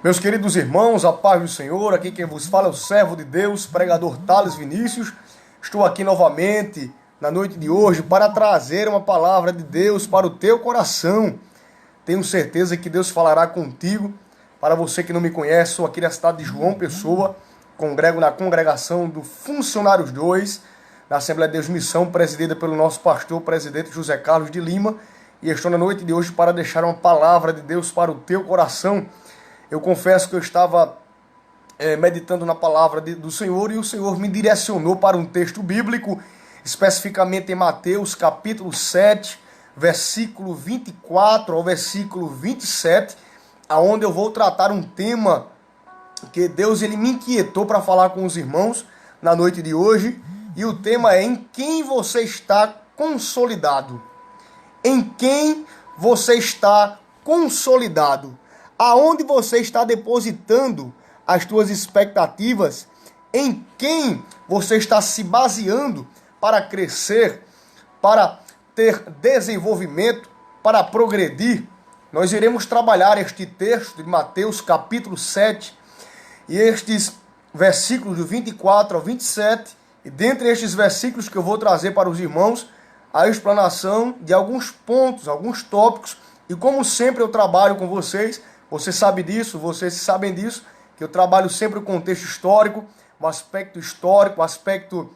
Meus queridos irmãos, a paz do Senhor, aqui quem vos fala é o servo de Deus, pregador Thales Vinícius. Estou aqui novamente na noite de hoje para trazer uma palavra de Deus para o teu coração. Tenho certeza que Deus falará contigo. Para você que não me conhece, sou aqui da cidade de João Pessoa, congrego na congregação do Funcionários 2, na Assembleia de Deus Missão, presidida pelo nosso pastor, presidente José Carlos de Lima. E estou na noite de hoje para deixar uma palavra de Deus para o teu coração. Eu confesso que eu estava meditando na palavra do Senhor e o Senhor me direcionou para um texto bíblico, especificamente em Mateus capítulo 7, versículo 24 ao versículo 27, aonde eu vou tratar um tema que Deus ele me inquietou para falar com os irmãos na noite de hoje, e o tema é: em quem você está consolidado? Em quem você está consolidado? Aonde você está depositando as suas expectativas? Em quem você está se baseando para crescer, para ter desenvolvimento, para progredir? Nós iremos trabalhar este texto de Mateus capítulo 7 e estes versículos do 24 ao 27. E dentre estes versículos que eu vou trazer para os irmãos, a explanação de alguns pontos, alguns tópicos. E como sempre eu trabalho com vocês, você sabe disso, vocês sabem disso, que eu trabalho sempre o contexto histórico, o aspecto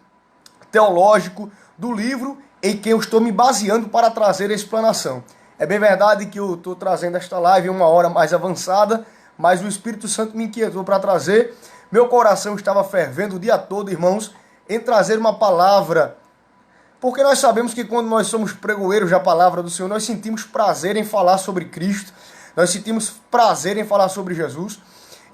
teológico do livro em que eu estou me baseando para trazer a explanação. É bem verdade que eu estou trazendo esta live em uma hora mais avançada, mas o Espírito Santo me inquietou para trazer. Meu coração estava fervendo o dia todo, irmãos, em trazer uma palavra, porque nós sabemos que quando nós somos pregoeiros da palavra do Senhor, nós sentimos prazer em falar sobre Cristo. Nós sentimos prazer em falar sobre Jesus.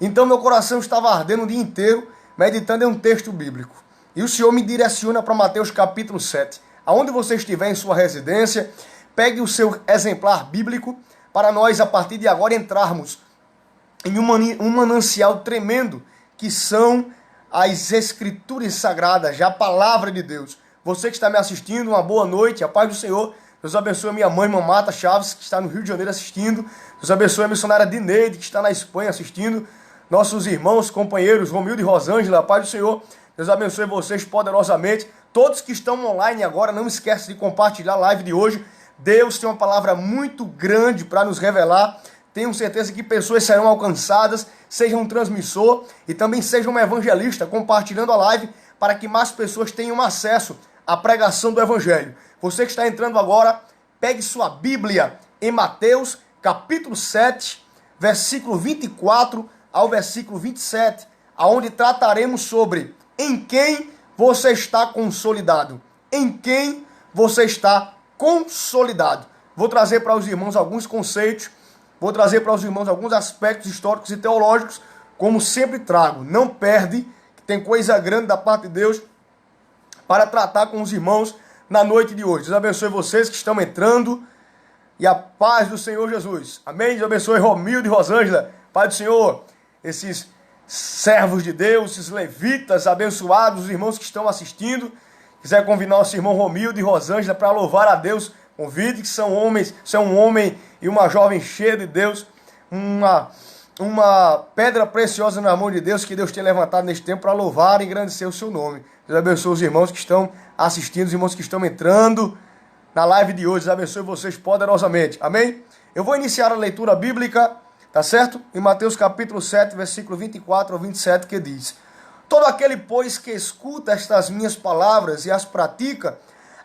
Então meu coração estava ardendo o dia inteiro, meditando em um texto bíblico. E o Senhor me direciona para Mateus capítulo 7. Aonde você estiver em sua residência, pegue o seu exemplar bíblico para nós, a partir de agora, entrarmos em um manancial tremendo, que são as Escrituras Sagradas, a palavra de Deus. Você que está me assistindo, uma boa noite, a paz do Senhor. Deus abençoe a minha mãe, Mamata Chaves, que está no Rio de Janeiro assistindo. Deus abençoe a missionária Dineide, que está na Espanha assistindo. Nossos irmãos, companheiros, Romildo e Rosângela, a paz do Senhor. Deus abençoe vocês poderosamente. Todos que estão online agora, não esqueça de compartilhar a live de hoje. Deus tem uma palavra muito grande para nos revelar. Tenho certeza que pessoas serão alcançadas, sejam um transmissor e também sejam um evangelista, compartilhando a live para que mais pessoas tenham acesso à pregação do Evangelho. Você que está entrando agora, pegue sua Bíblia em Mateus capítulo 7, versículo 24 ao versículo 27, aonde trataremos sobre em quem você está consolidado. Em quem você está consolidado. Vou trazer para os irmãos alguns conceitos, vou trazer para os irmãos alguns aspectos históricos e teológicos, como sempre trago. Não perde, que tem coisa grande da parte de Deus para tratar com os irmãos na noite de hoje. Deus abençoe vocês que estão entrando e a paz do Senhor Jesus. Amém? Deus abençoe Romildo e Rosângela. Pai do Senhor, esses servos de Deus, esses levitas abençoados, os irmãos que estão assistindo. Quiser convidar nosso irmão Romildo e Rosângela para louvar a Deus, convide, que são um homem e uma jovem cheia de Deus, uma pedra preciosa na mão de Deus, que Deus tem levantado neste tempo para louvar e engrandecer o seu nome. Deus abençoe os irmãos que estão assistindo, os irmãos que estão entrando na live de hoje. Deus abençoe vocês poderosamente. Amém? Eu vou iniciar a leitura bíblica, tá certo? Em Mateus capítulo 7, versículo 24 ao 27, que diz: todo aquele, pois, que escuta estas minhas palavras e as pratica,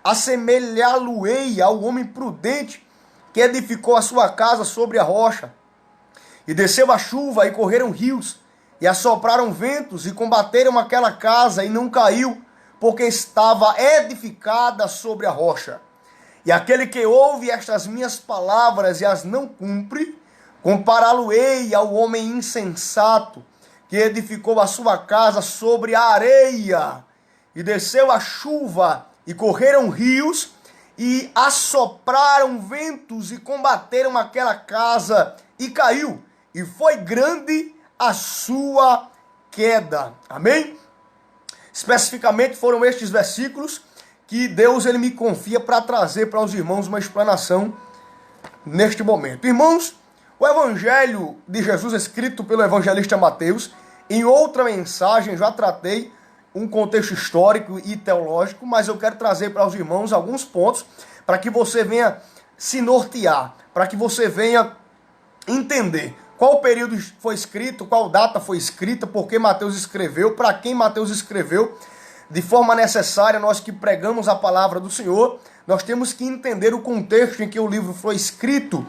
assemelhá-lo-ei ao homem prudente que edificou a sua casa sobre a rocha. E desceu a chuva, e correram rios, e assopraram ventos, e combateram aquela casa, e não caiu, porque estava edificada sobre a rocha. E aquele que ouve estas minhas palavras e as não cumpre, compará-lo-ei ao homem insensato, que edificou a sua casa sobre a areia. E desceu a chuva, e correram rios, e assopraram ventos, e combateram aquela casa, e caiu. E foi grande a sua queda. Amém? Especificamente foram estes versículos que Deus ele me confia para trazer para os irmãos uma explanação neste momento. Irmãos, O evangelho de Jesus escrito pelo evangelista Mateus, em outra mensagem já tratei um contexto histórico e teológico, mas eu quero trazer para os irmãos alguns pontos para que você venha se nortear, para que você venha entender qual período foi escrito, qual data foi escrita, por que Mateus escreveu, para quem Mateus escreveu. De forma necessária, nós que pregamos a palavra do Senhor, nós temos que entender o contexto em que o livro foi escrito,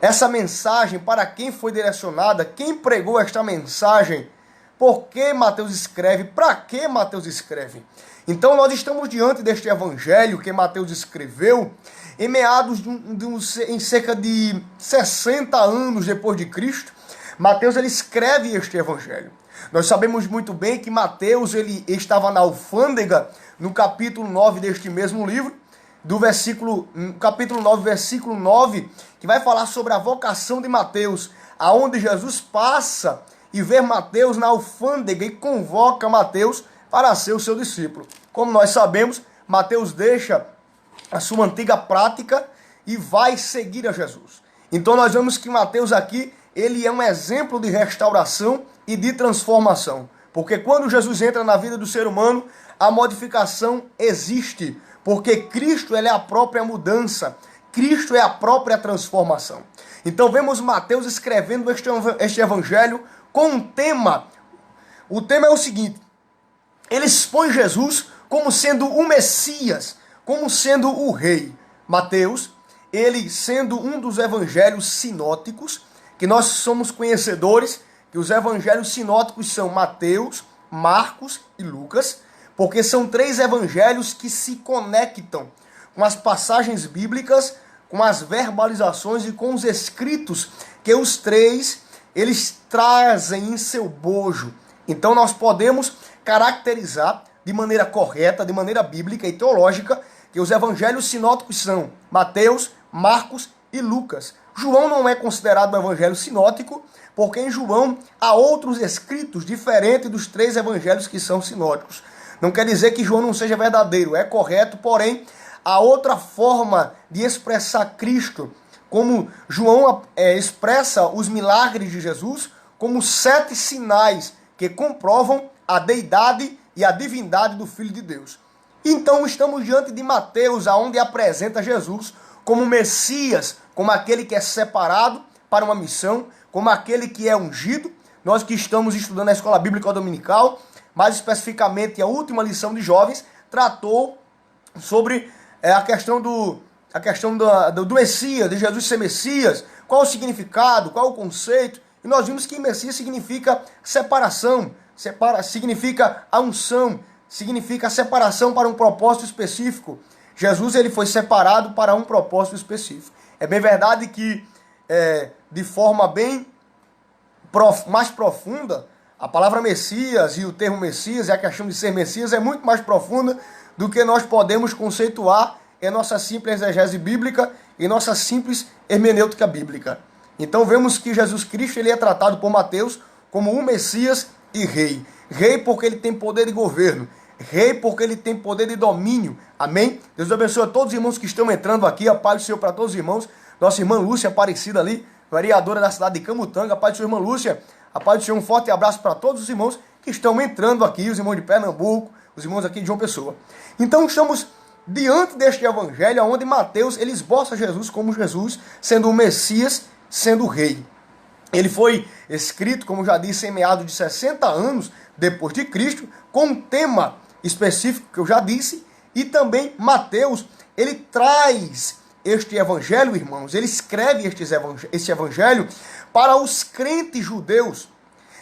essa mensagem, para quem foi direcionada, quem pregou esta mensagem, por que Mateus escreve, para que Mateus escreve. Então nós estamos diante deste evangelho que Mateus escreveu em meados em cerca de 60 anos depois de Cristo. Mateus ele escreve este evangelho. Nós sabemos muito bem que Mateus ele estava na alfândega no capítulo 9 deste mesmo livro, capítulo 9, versículo 9, que vai falar sobre a vocação de Mateus, aonde Jesus passa e vê Mateus na alfândega e convoca Mateus para ser o seu discípulo. Como nós sabemos, Mateus deixa a sua antiga prática e vai seguir a Jesus. Então nós vemos que Mateus aqui, ele é um exemplo de restauração e de transformação. Porque quando Jesus entra na vida do ser humano, a modificação existe. Porque Cristo ele é a própria mudança. Cristo é a própria transformação. Então vemos Mateus escrevendo este evangelho com um tema. O tema é o seguinte: ele expõe Jesus como sendo o Messias, como sendo o rei. Mateus, ele sendo um dos evangelhos sinóticos, que nós somos conhecedores, que os evangelhos sinóticos são Mateus, Marcos e Lucas, porque são três evangelhos que se conectam com as passagens bíblicas, com as verbalizações e com os escritos que os três eles trazem em seu bojo. Então nós podemos caracterizar de maneira correta, de maneira bíblica e teológica, que os evangelhos sinóticos são Mateus, Marcos e Lucas. João não é considerado um evangelho sinótico, porque em João há outros escritos diferentes dos três evangelhos que são sinóticos. Não quer dizer que João não seja verdadeiro, é correto, porém, há outra forma de expressar Cristo, como João expressa os milagres de Jesus, como 7 sinais que comprovam a deidade e a divindade do Filho de Deus. Então estamos diante de Mateus, onde apresenta Jesus como Messias, como aquele que é separado para uma missão, como aquele que é ungido. Nós que estamos estudando a Escola Bíblica Dominical, mais especificamente a última lição de jovens, tratou sobre a questão do Messias, de Jesus ser Messias, qual o significado, qual o conceito. E nós vimos que Messias significa separação, significa a unção, significa a separação para um propósito específico. Jesus ele foi separado para um propósito específico. É bem verdade que, de forma bem mais profunda, a palavra Messias e o termo Messias e a questão de ser Messias é muito mais profunda do que nós podemos conceituar em nossa simples exegese bíblica e nossa simples hermenêutica bíblica. Então vemos que Jesus Cristo ele é tratado por Mateus como um Messias e rei. Rei porque ele tem poder de governo. Rei porque ele tem poder de domínio. Amém? Deus abençoe a todos os irmãos que estão entrando aqui. A paz do Senhor para todos os irmãos. Nossa irmã Lúcia Aparecida ali, vereadora da cidade de Camutanga. A paz do Senhor, irmã Lúcia. A paz do Senhor, um forte abraço para todos os irmãos que estão entrando aqui. Os irmãos de Pernambuco, os irmãos aqui de João Pessoa. Então estamos diante deste evangelho, onde Mateus ele esboça Jesus como Jesus, sendo o Messias, sendo o rei. Ele foi escrito, como já disse, em meados de 60 anos depois de Cristo, com um tema específico que eu já disse, e também Mateus, ele traz este evangelho, irmãos, ele escreve este evangelho para os crentes judeus.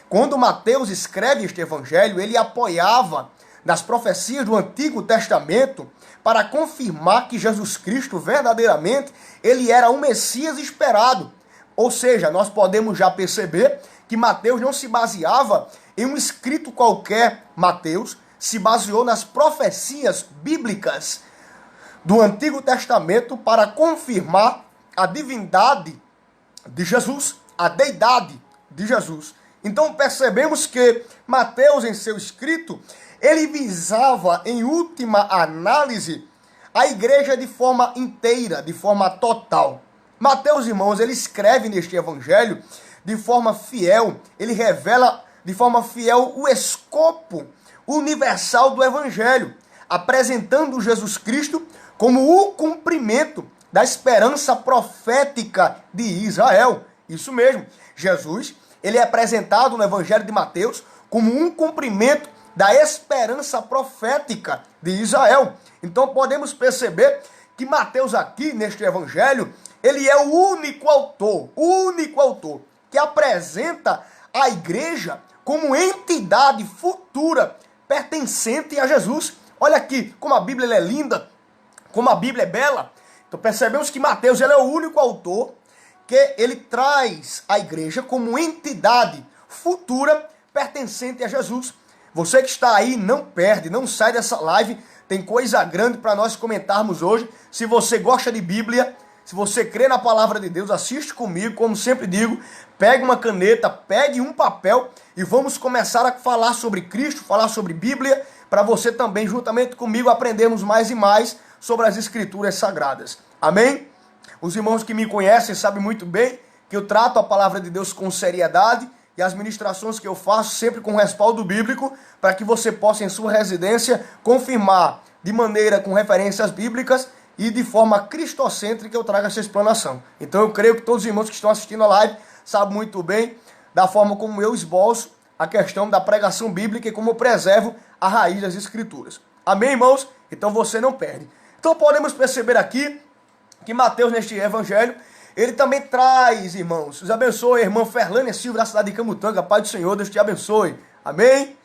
Quando Mateus escreve este evangelho, ele apoiava nas profecias do Antigo Testamento para confirmar que Jesus Cristo verdadeiramente ele era o Messias esperado. Ou seja, nós podemos já perceber que Mateus não se baseava em um escrito qualquer. Mateus se baseou nas profecias bíblicas do Antigo Testamento para confirmar a divindade de Jesus, a deidade de Jesus. Então percebemos que Mateus, em seu escrito, ele visava, em última análise, a igreja de forma inteira, de forma total. Mateus, irmãos, ele escreve neste evangelho de forma fiel, ele revela de forma fiel o escopo universal do evangelho, apresentando Jesus Cristo como o cumprimento da esperança profética de Israel. Isso mesmo, Jesus, ele é apresentado no evangelho de Mateus como um cumprimento da esperança profética de Israel. Então podemos perceber que Mateus aqui, neste evangelho, ele é o único autor que apresenta a igreja como entidade futura pertencente a Jesus. Olha aqui como a Bíblia é linda, como a Bíblia é bela. Então percebemos que Mateus ele é o único autor que ele traz a igreja como entidade futura pertencente a Jesus. Você que está aí, não perde, não sai dessa live. Tem coisa grande para nós comentarmos hoje. Se você gosta de Bíblia, se você crê na palavra de Deus, assiste comigo, como sempre digo, pegue uma caneta, pegue um papel e vamos começar a falar sobre Cristo, falar sobre Bíblia, para você também, juntamente comigo, aprendermos mais e mais sobre as Escrituras Sagradas. Amém? Os irmãos que me conhecem sabem muito bem que eu trato a palavra de Deus com seriedade e as ministrações que eu faço sempre com respaldo bíblico, para que você possa em sua residência confirmar de maneira com referências bíblicas e de forma cristocêntrica eu trago essa explanação. Então eu creio que todos os irmãos que estão assistindo a live sabem muito bem da forma como eu esboço a questão da pregação bíblica e como eu preservo a raiz das Escrituras. Amém, irmãos? Então você não perde. Então podemos perceber aqui que Mateus, neste evangelho, ele também traz, irmãos, os abençoe, a irmã Ferlânia Silva, da cidade de Camutanga, Pai do Senhor, Deus te abençoe. Amém?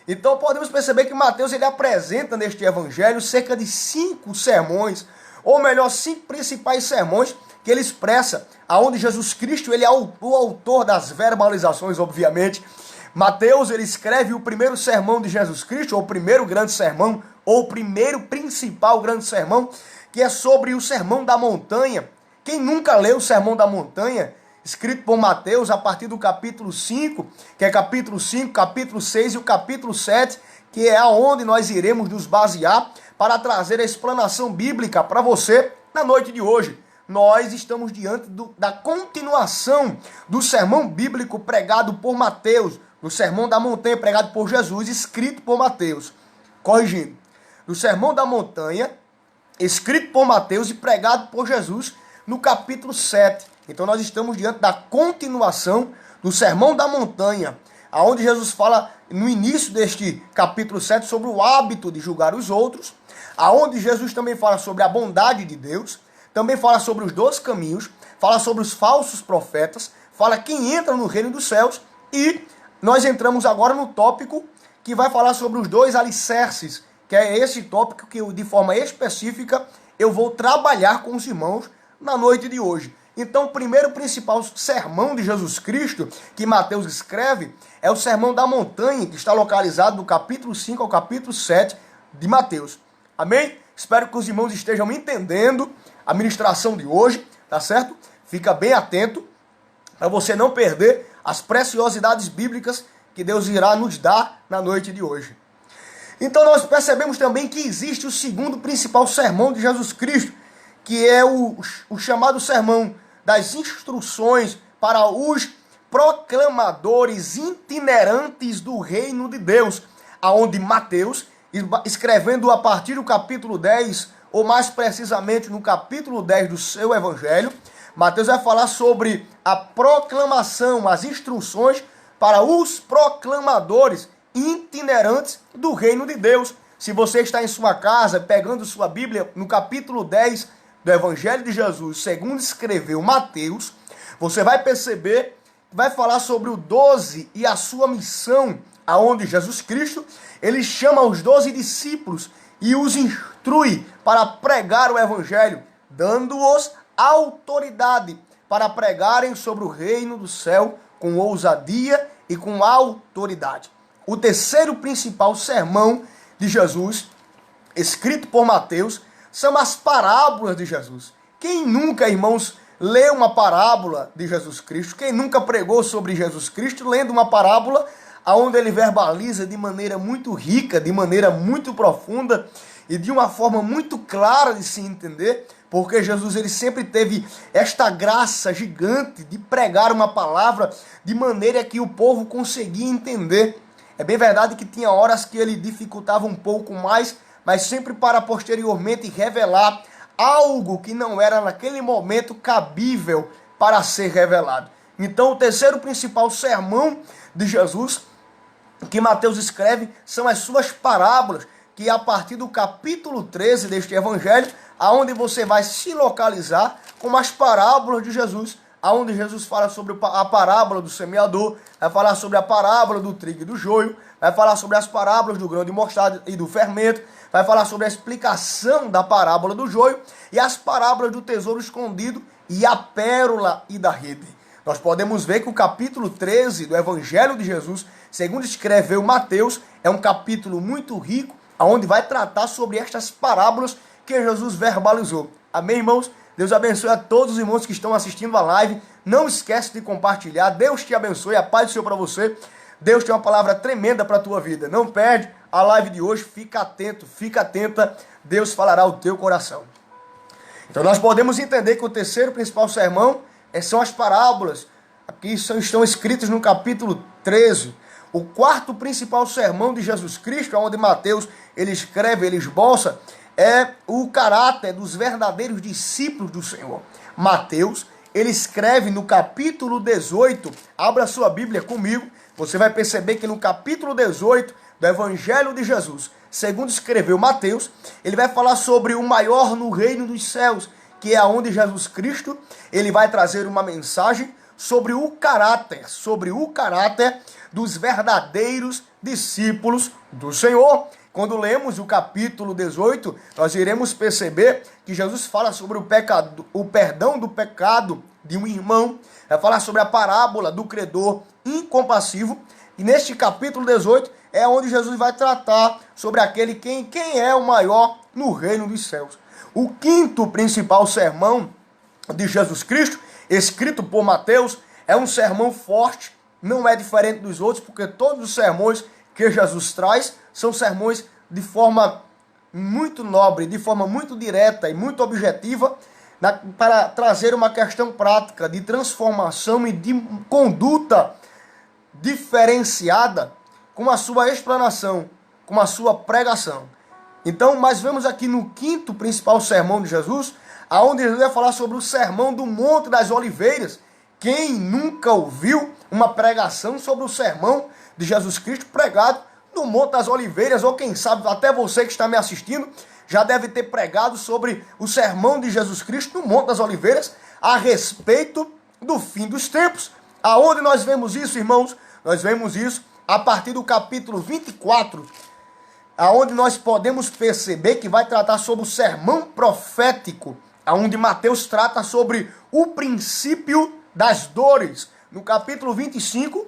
Então podemos perceber que Mateus, ele apresenta neste evangelho cerca de 5 sermões, ou melhor, 5 principais sermões que ele expressa, aonde Jesus Cristo, ele é o autor das verbalizações, obviamente. Mateus, ele escreve o primeiro sermão de Jesus Cristo, ou o primeiro grande sermão, ou o primeiro principal grande sermão, que é sobre o Sermão da Montanha. Quem nunca leu o Sermão da Montanha, escrito por Mateus a partir do capítulo 5, que é capítulo 5, capítulo 6 e o capítulo 7, que é aonde nós iremos nos basear para trazer a explanação bíblica para você na noite de hoje. Nós estamos diante da continuação do sermão bíblico pregado por Mateus, do Sermão da Montanha pregado por Jesus, escrito por Mateus. Corrigindo, do Sermão da Montanha, escrito por Mateus e pregado por Jesus no capítulo 7. Então nós estamos diante da continuação do Sermão da Montanha, aonde Jesus fala no início deste capítulo 7 sobre o hábito de julgar os outros, aonde Jesus também fala sobre a bondade de Deus, também fala sobre os 12 caminhos, fala sobre os falsos profetas, fala quem entra no reino dos céus e nós entramos agora no tópico que vai falar sobre os 2 alicerces, que é esse tópico que eu, de forma específica, eu vou trabalhar com os irmãos na noite de hoje. Então, o primeiro principal sermão de Jesus Cristo que Mateus escreve é o Sermão da Montanha, que está localizado do capítulo 5 ao capítulo 7 de Mateus. Amém? Espero que os irmãos estejam entendendo a ministração de hoje, tá certo? Fica bem atento para você não perder as preciosidades bíblicas que Deus irá nos dar na noite de hoje. Então nós percebemos também que existe o segundo principal sermão de Jesus Cristo, que é o chamado sermão das instruções para os proclamadores itinerantes do reino de Deus, aonde Mateus, escrevendo a partir do capítulo 10, ou mais precisamente no capítulo 10 do seu evangelho, Mateus vai falar sobre a proclamação, as instruções para os proclamadores itinerantes do reino de Deus. Se você está em sua casa, pegando sua Bíblia, no capítulo 10 do Evangelho de Jesus, segundo escreveu Mateus, você vai perceber que vai falar sobre o 12 e a sua missão, aonde Jesus Cristo, ele chama os 12 discípulos e os instrui para pregar o Evangelho, dando-os autoridade para pregarem sobre o reino do céu com ousadia e com autoridade. O terceiro principal sermão de Jesus, escrito por Mateus, são as parábolas de Jesus. Quem nunca, irmãos, leu uma parábola de Jesus Cristo? Quem nunca pregou sobre Jesus Cristo lendo uma parábola onde ele verbaliza de maneira muito rica, de maneira muito profunda e de uma forma muito clara de se entender, porque Jesus ele sempre teve esta graça gigante de pregar uma palavra de maneira que o povo conseguia entender. É bem verdade que tinha horas que ele dificultava um pouco mais, mas sempre para posteriormente revelar algo que não era naquele momento cabível para ser revelado. Então, o terceiro principal sermão de Jesus que Mateus escreve são as suas parábolas, que a partir do capítulo 13 deste evangelho, aonde você vai se localizar com as parábolas de Jesus, aonde Jesus fala sobre a parábola do semeador, vai falar sobre a parábola do trigo e do joio, vai falar sobre as parábolas do grão de mostarda e do fermento, vai falar sobre a explicação da parábola do joio e as parábolas do tesouro escondido e a pérola e da rede. Nós podemos ver que o capítulo 13 do Evangelho de Jesus, segundo escreveu Mateus, é um capítulo muito rico, onde vai tratar sobre estas parábolas que Jesus verbalizou. Amém, irmãos? Deus abençoe a todos os irmãos que estão assistindo a live. Não esquece de compartilhar. Deus te abençoe. A paz do Senhor para você. Deus tem uma palavra tremenda para a tua vida. Não perde a live de hoje. Fica atento, fica atenta. Deus falará ao teu coração. Então nós podemos entender que o terceiro principal sermão são as parábolas. Aqui estão escritas no capítulo 13. O quarto principal sermão de Jesus Cristo, onde Mateus ele escreve, ele esboça, é o caráter dos verdadeiros discípulos do Senhor. Mateus, ele escreve no capítulo 18, abra sua Bíblia comigo, você vai perceber que no capítulo 18 do Evangelho de Jesus, segundo escreveu Mateus, ele vai falar sobre o maior no reino dos céus, que é onde Jesus Cristo, ele vai trazer uma mensagem sobre o caráter dos verdadeiros discípulos do Senhor. Quando lemos o capítulo 18, nós iremos perceber que Jesus fala sobre o perdão do pecado de um irmão, vai falar sobre a parábola do credor incompassivo, e neste capítulo 18 é onde Jesus vai tratar sobre aquele quem é o maior no reino dos céus. O quinto principal sermão de Jesus Cristo, escrito por Mateus, é um sermão forte, não é diferente dos outros, porque todos os sermões que Jesus traz são sermões de forma muito nobre, de forma muito direta e muito objetiva, para trazer uma questão prática de transformação e de conduta diferenciada com a sua explanação, com a sua pregação. Então, nós vemos aqui no quinto principal sermão de Jesus, aonde Jesus vai falar sobre o sermão do Monte das Oliveiras. Quem nunca ouviu uma pregação sobre o sermão de Jesus Cristo pregado no Monte das Oliveiras, ou quem sabe até você que está me assistindo, já deve ter pregado sobre o sermão de Jesus Cristo no Monte das Oliveiras, a respeito do fim dos tempos. Aonde nós vemos isso, irmãos? Nós vemos isso a partir do capítulo 24, aonde nós podemos perceber que vai tratar sobre o sermão profético, aonde Mateus trata sobre o princípio das dores. No capítulo 25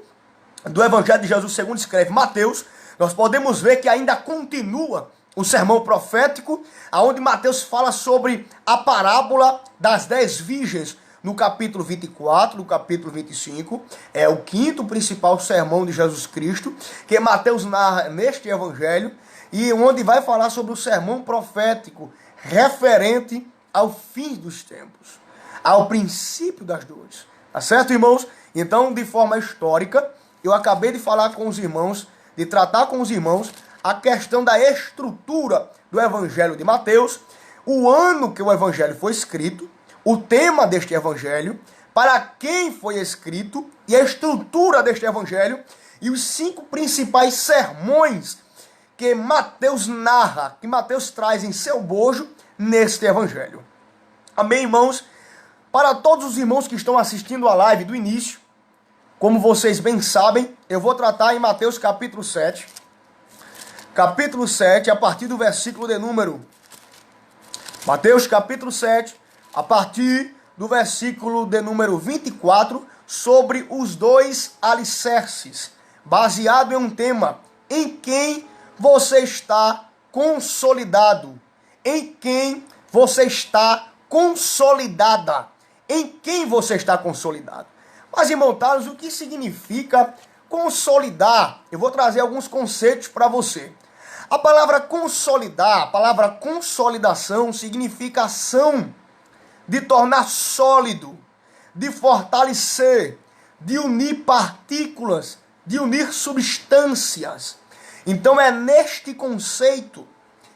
do Evangelho de Jesus, segundo escreve Mateus, nós podemos ver que ainda continua o sermão profético, aonde Mateus fala sobre a parábola das 10 virgens. No capítulo 24, no capítulo 25, é o quinto principal sermão de Jesus Cristo, que Mateus narra neste evangelho, e onde vai falar sobre o sermão profético referente ao fim dos tempos, ao princípio das dores. Tá certo, irmãos? Então, de forma histórica, eu acabei de falar com os irmãos, de tratar com os irmãos a questão da estrutura do evangelho de Mateus, o ano que o evangelho foi escrito, o tema deste evangelho, para quem foi escrito e a estrutura deste evangelho e os 5 principais sermões que Mateus narra, que Mateus traz em seu bojo neste evangelho. Amém, irmãos? Para todos os irmãos que estão assistindo a live do início, como vocês bem sabem, eu vou tratar em Mateus capítulo 7. Capítulo 7, a partir do versículo de número... Mateus capítulo 7, a partir do versículo de número 24, sobre os 2 alicerces, baseado em um tema, em quem você está consolidado, em quem você está consolidada, em quem você está consolidado. Mas, irmão Thales, o que significa consolidar? Eu vou trazer alguns conceitos para você. A palavra consolidar, a palavra consolidação significa ação de tornar sólido, de fortalecer, de unir partículas, de unir substâncias. Então é neste conceito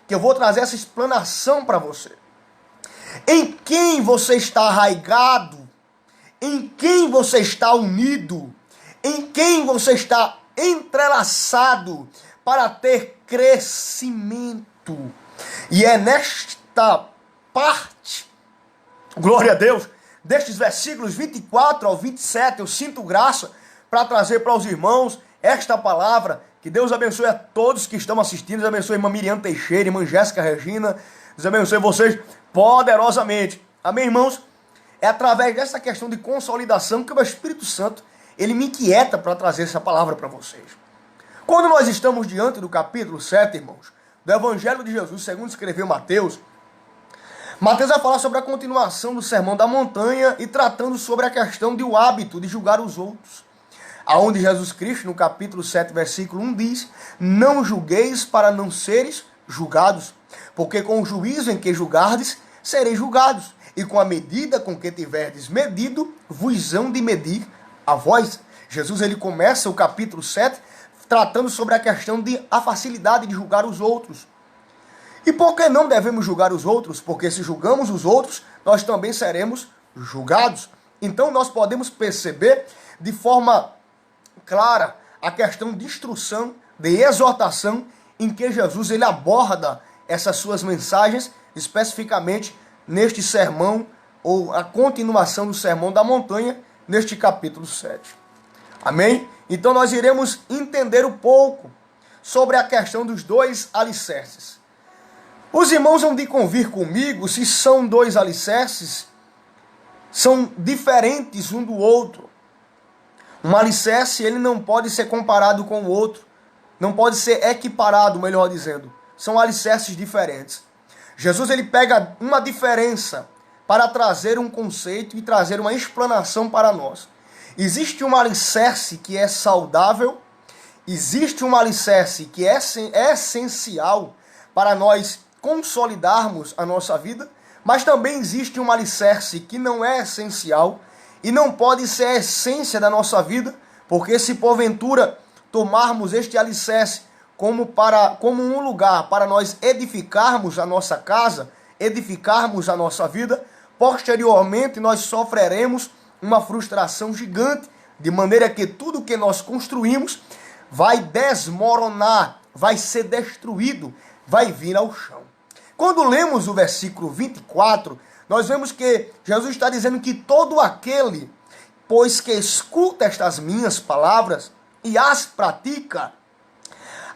que eu vou trazer essa explanação para você. Em quem você está arraigado, em quem você está unido, em quem você está entrelaçado para ter crescimento. E é nesta parte, glória a Deus, destes versículos 24 ao 27, eu sinto graça para trazer para os irmãos esta palavra. Que Deus abençoe a todos que estão assistindo. Deus abençoe a irmã Miriam Teixeira, irmã Jéssica Regina. Deus abençoe vocês poderosamente. Amém, irmãos? É através dessa questão de consolidação que o Espírito Santo, ele me inquieta para trazer essa palavra para vocês. Quando nós estamos diante do capítulo 7, irmãos, do Evangelho de Jesus, segundo escreveu Mateus, Mateus vai falar sobre a continuação do Sermão da Montanha e tratando sobre a questão do hábito de julgar os outros. Aonde Jesus Cristo, no capítulo 7, versículo 1, diz: não julgueis para não seres julgados, porque com o juízo em que julgardes, sereis julgados, e com a medida com que tiverdes medido, vos hão de medir a vós. Jesus, ele começa o capítulo 7 tratando sobre a questão a facilidade de julgar os outros. E por que não devemos julgar os outros? Porque se julgamos os outros, nós também seremos julgados. Então nós podemos perceber de forma clara a questão de instrução, de exortação, em que Jesus ele aborda essas suas mensagens, especificamente neste sermão, ou a continuação do Sermão da Montanha, neste capítulo 7. Amém? Então nós iremos entender um pouco sobre a questão dos dois alicerces. Os irmãos vão de convir comigo se são dois alicerces, são diferentes um do outro. Um alicerce, ele não pode ser comparado com o outro, não pode ser equiparado, melhor dizendo. São alicerces diferentes. Jesus, ele pega uma diferença para trazer um conceito e trazer uma explanação para nós. Existe um alicerce que é saudável, existe um alicerce que é essencial para nós consolidarmos a nossa vida, mas também existe um alicerce que não é essencial e não pode ser a essência da nossa vida, porque se porventura tomarmos este alicerce como um lugar para nós edificarmos a nossa casa, edificarmos a nossa vida, posteriormente nós sofreremos uma frustração gigante, de maneira que tudo que nós construímos vai desmoronar, vai ser destruído, vai vir ao chão. Quando lemos o versículo 24, nós vemos que Jesus está dizendo que todo aquele, pois que escuta estas minhas palavras e as pratica,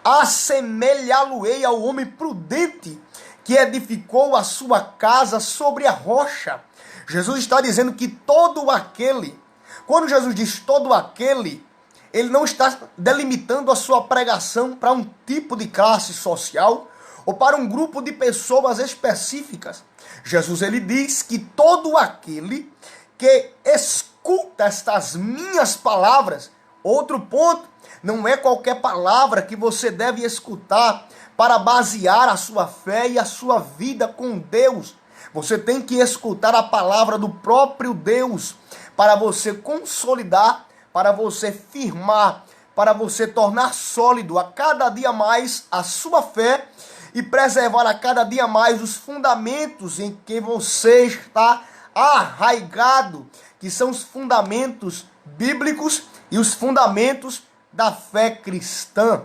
assemelhá-lo-ei ao homem prudente que edificou a sua casa sobre a rocha. Jesus está dizendo que todo aquele, quando Jesus diz todo aquele, ele não está delimitando a sua pregação para um tipo de classe social ou para um grupo de pessoas específicas. Jesus, ele diz que todo aquele que escuta estas minhas palavras, outro ponto, não é qualquer palavra que você deve escutar para basear a sua fé e a sua vida com Deus. Você tem que escutar a palavra do próprio Deus para você consolidar, para você firmar, para você tornar sólido a cada dia mais a sua fé e preservar a cada dia mais os fundamentos em que você está arraigado, que são os fundamentos bíblicos e os fundamentos da fé cristã.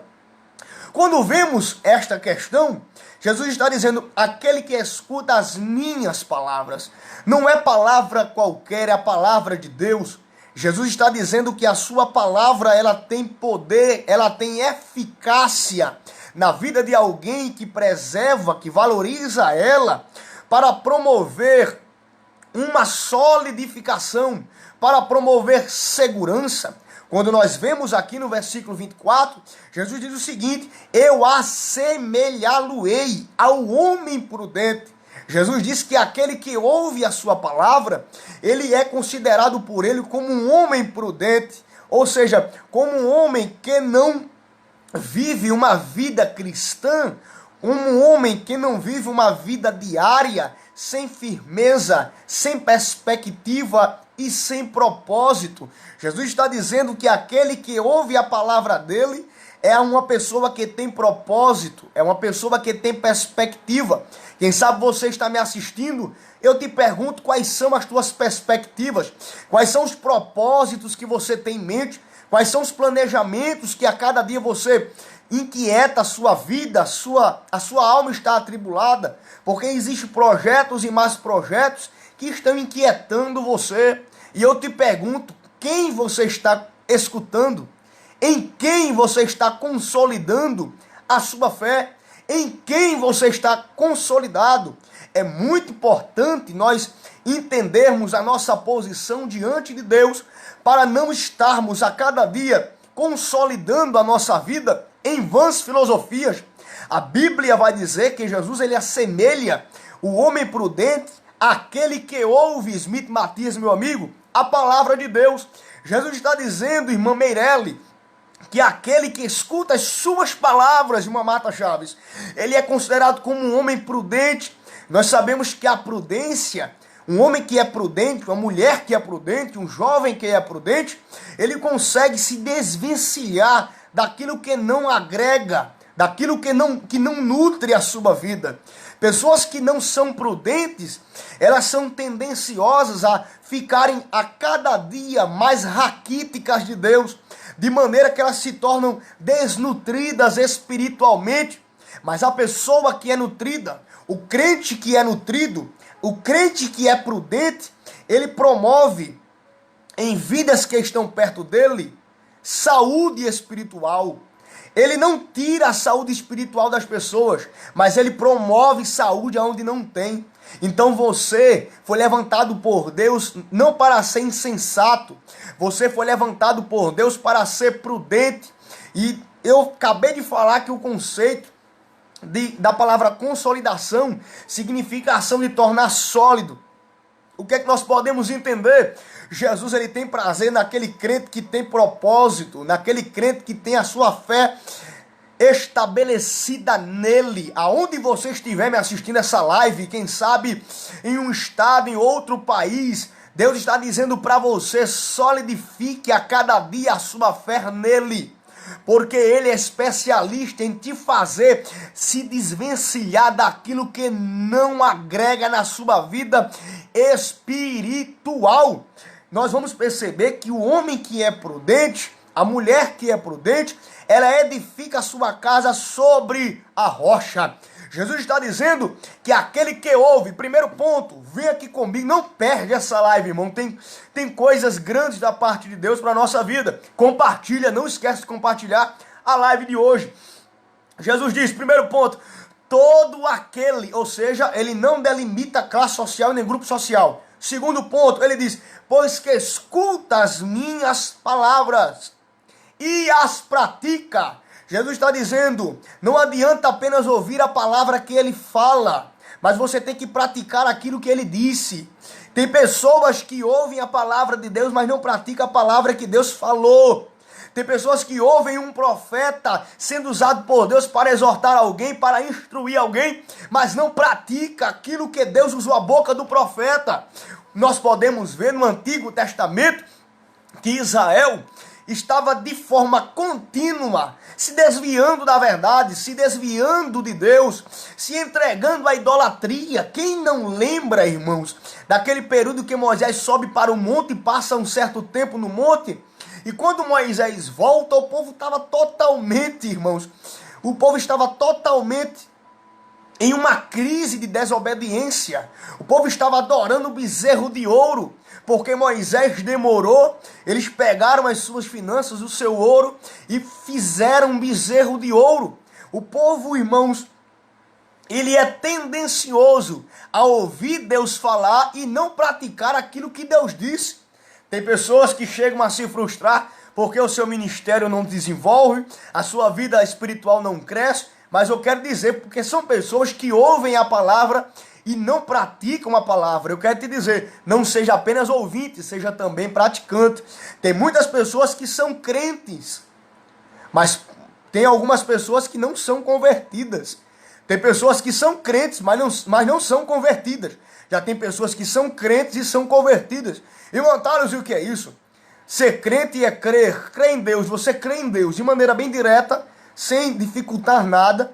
Quando vemos esta questão, Jesus está dizendo, aquele que escuta as minhas palavras, não é palavra qualquer, é a palavra de Deus. Jesus está dizendo que a sua palavra, ela tem poder, ela tem eficácia na vida de alguém que preserva, que valoriza ela, para promover uma solidificação, para promover segurança. Quando nós vemos aqui no versículo 24, Jesus diz o seguinte, eu assemelhá-lo-ei ao homem prudente. Jesus diz que aquele que ouve a sua palavra, ele é considerado por ele como um homem prudente, ou seja, como um homem que não vive uma vida cristã, um homem que não vive uma vida diária sem firmeza, sem perspectiva e sem propósito. Jesus está dizendo que aquele que ouve a palavra dele é uma pessoa que tem propósito, é uma pessoa que tem perspectiva. Quem sabe você está me assistindo, eu te pergunto quais são as tuas perspectivas, quais são os propósitos que você tem em mente, quais são os planejamentos que a cada dia você inquieta a sua vida, a sua alma está atribulada, porque existem projetos e mais projetos que estão inquietando você. E eu te pergunto, quem você está escutando? Em quem você está consolidando a sua fé? Em quem você está consolidado? É muito importante nós entendermos a nossa posição diante de Deus para não estarmos a cada dia consolidando a nossa vida em vãs filosofias. A Bíblia vai dizer que Jesus ele assemelha o homem prudente àquele que ouve, Smith Matias, meu amigo, a palavra de Deus. Jesus está dizendo, irmã Meirelle, que aquele que escuta as suas palavras, irmã Marta Chaves, ele é considerado como um homem prudente. Nós sabemos que a prudência, um homem que é prudente, uma mulher que é prudente, um jovem que é prudente, ele consegue se desvencilhar daquilo que não agrega, daquilo que não nutre a sua vida. Pessoas que não são prudentes, elas são tendenciosas a ficarem a cada dia mais raquíticas de Deus, de maneira que elas se tornam desnutridas espiritualmente. Mas a pessoa que é nutrida, o crente que é nutrido, o crente que é prudente, ele promove em vidas que estão perto dele saúde espiritual. Ele não tira a saúde espiritual das pessoas, mas ele promove saúde onde não tem. Então você foi levantado por Deus não para ser insensato, você foi levantado por Deus para ser prudente. E eu acabei de falar que o conceito da palavra consolidação significa a ação de tornar sólido. O que é que nós podemos entender? Jesus ele tem prazer naquele crente que tem propósito, naquele crente que tem a sua fé estabelecida nele. Aonde você estiver me assistindo essa live, quem sabe em um estado, em outro país, Deus está dizendo para você, solidifique a cada dia a sua fé nele. Porque ele é especialista em te fazer se desvencilhar daquilo que não agrega na sua vida espiritual. Nós vamos perceber que o homem que é prudente, a mulher que é prudente, ela edifica a sua casa sobre a rocha. Jesus está dizendo que aquele que ouve, primeiro ponto, vem aqui comigo, não perde essa live, irmão, tem coisas grandes da parte de Deus para a nossa vida. Compartilha, não esquece de compartilhar a live de hoje. Jesus diz, primeiro ponto, todo aquele, ou seja, ele não delimita classe social nem grupo social. Segundo ponto, ele diz, pois que escuta as minhas palavras e as pratica. Jesus está dizendo, não adianta apenas ouvir a palavra que ele fala, mas você tem que praticar aquilo que ele disse. Tem pessoas que ouvem a palavra de Deus, mas não praticam a palavra que Deus falou. Tem pessoas que ouvem um profeta sendo usado por Deus para exortar alguém, para instruir alguém, mas não pratica aquilo que Deus usou a boca do profeta. Nós podemos ver no Antigo Testamento que Israel estava de forma contínua se desviando da verdade, se desviando de Deus, se entregando à idolatria. Quem não lembra, irmãos, daquele período que Moisés sobe para o monte e passa um certo tempo no monte? E quando Moisés volta, o povo estava totalmente, irmãos, o povo estava totalmente em uma crise de desobediência. O povo estava adorando o bezerro de ouro, porque Moisés demorou. Eles pegaram as suas finanças, o seu ouro, e fizeram um bezerro de ouro. O povo, irmãos, ele é tendencioso a ouvir Deus falar e não praticar aquilo que Deus disse. Tem pessoas que chegam a se frustrar porque o seu ministério não desenvolve, a sua vida espiritual não cresce, mas eu quero dizer, porque são pessoas que ouvem a palavra e não praticam a palavra. Eu quero te dizer, não seja apenas ouvinte, seja também praticante. Tem muitas pessoas que são crentes, mas tem algumas pessoas que não são convertidas. Tem pessoas que são crentes, mas não são convertidas. Já tem pessoas que são crentes e são convertidas. Irmão Thales, e o que é isso? Ser crente é crer em Deus. Você crê em Deus de maneira bem direta, sem dificultar nada.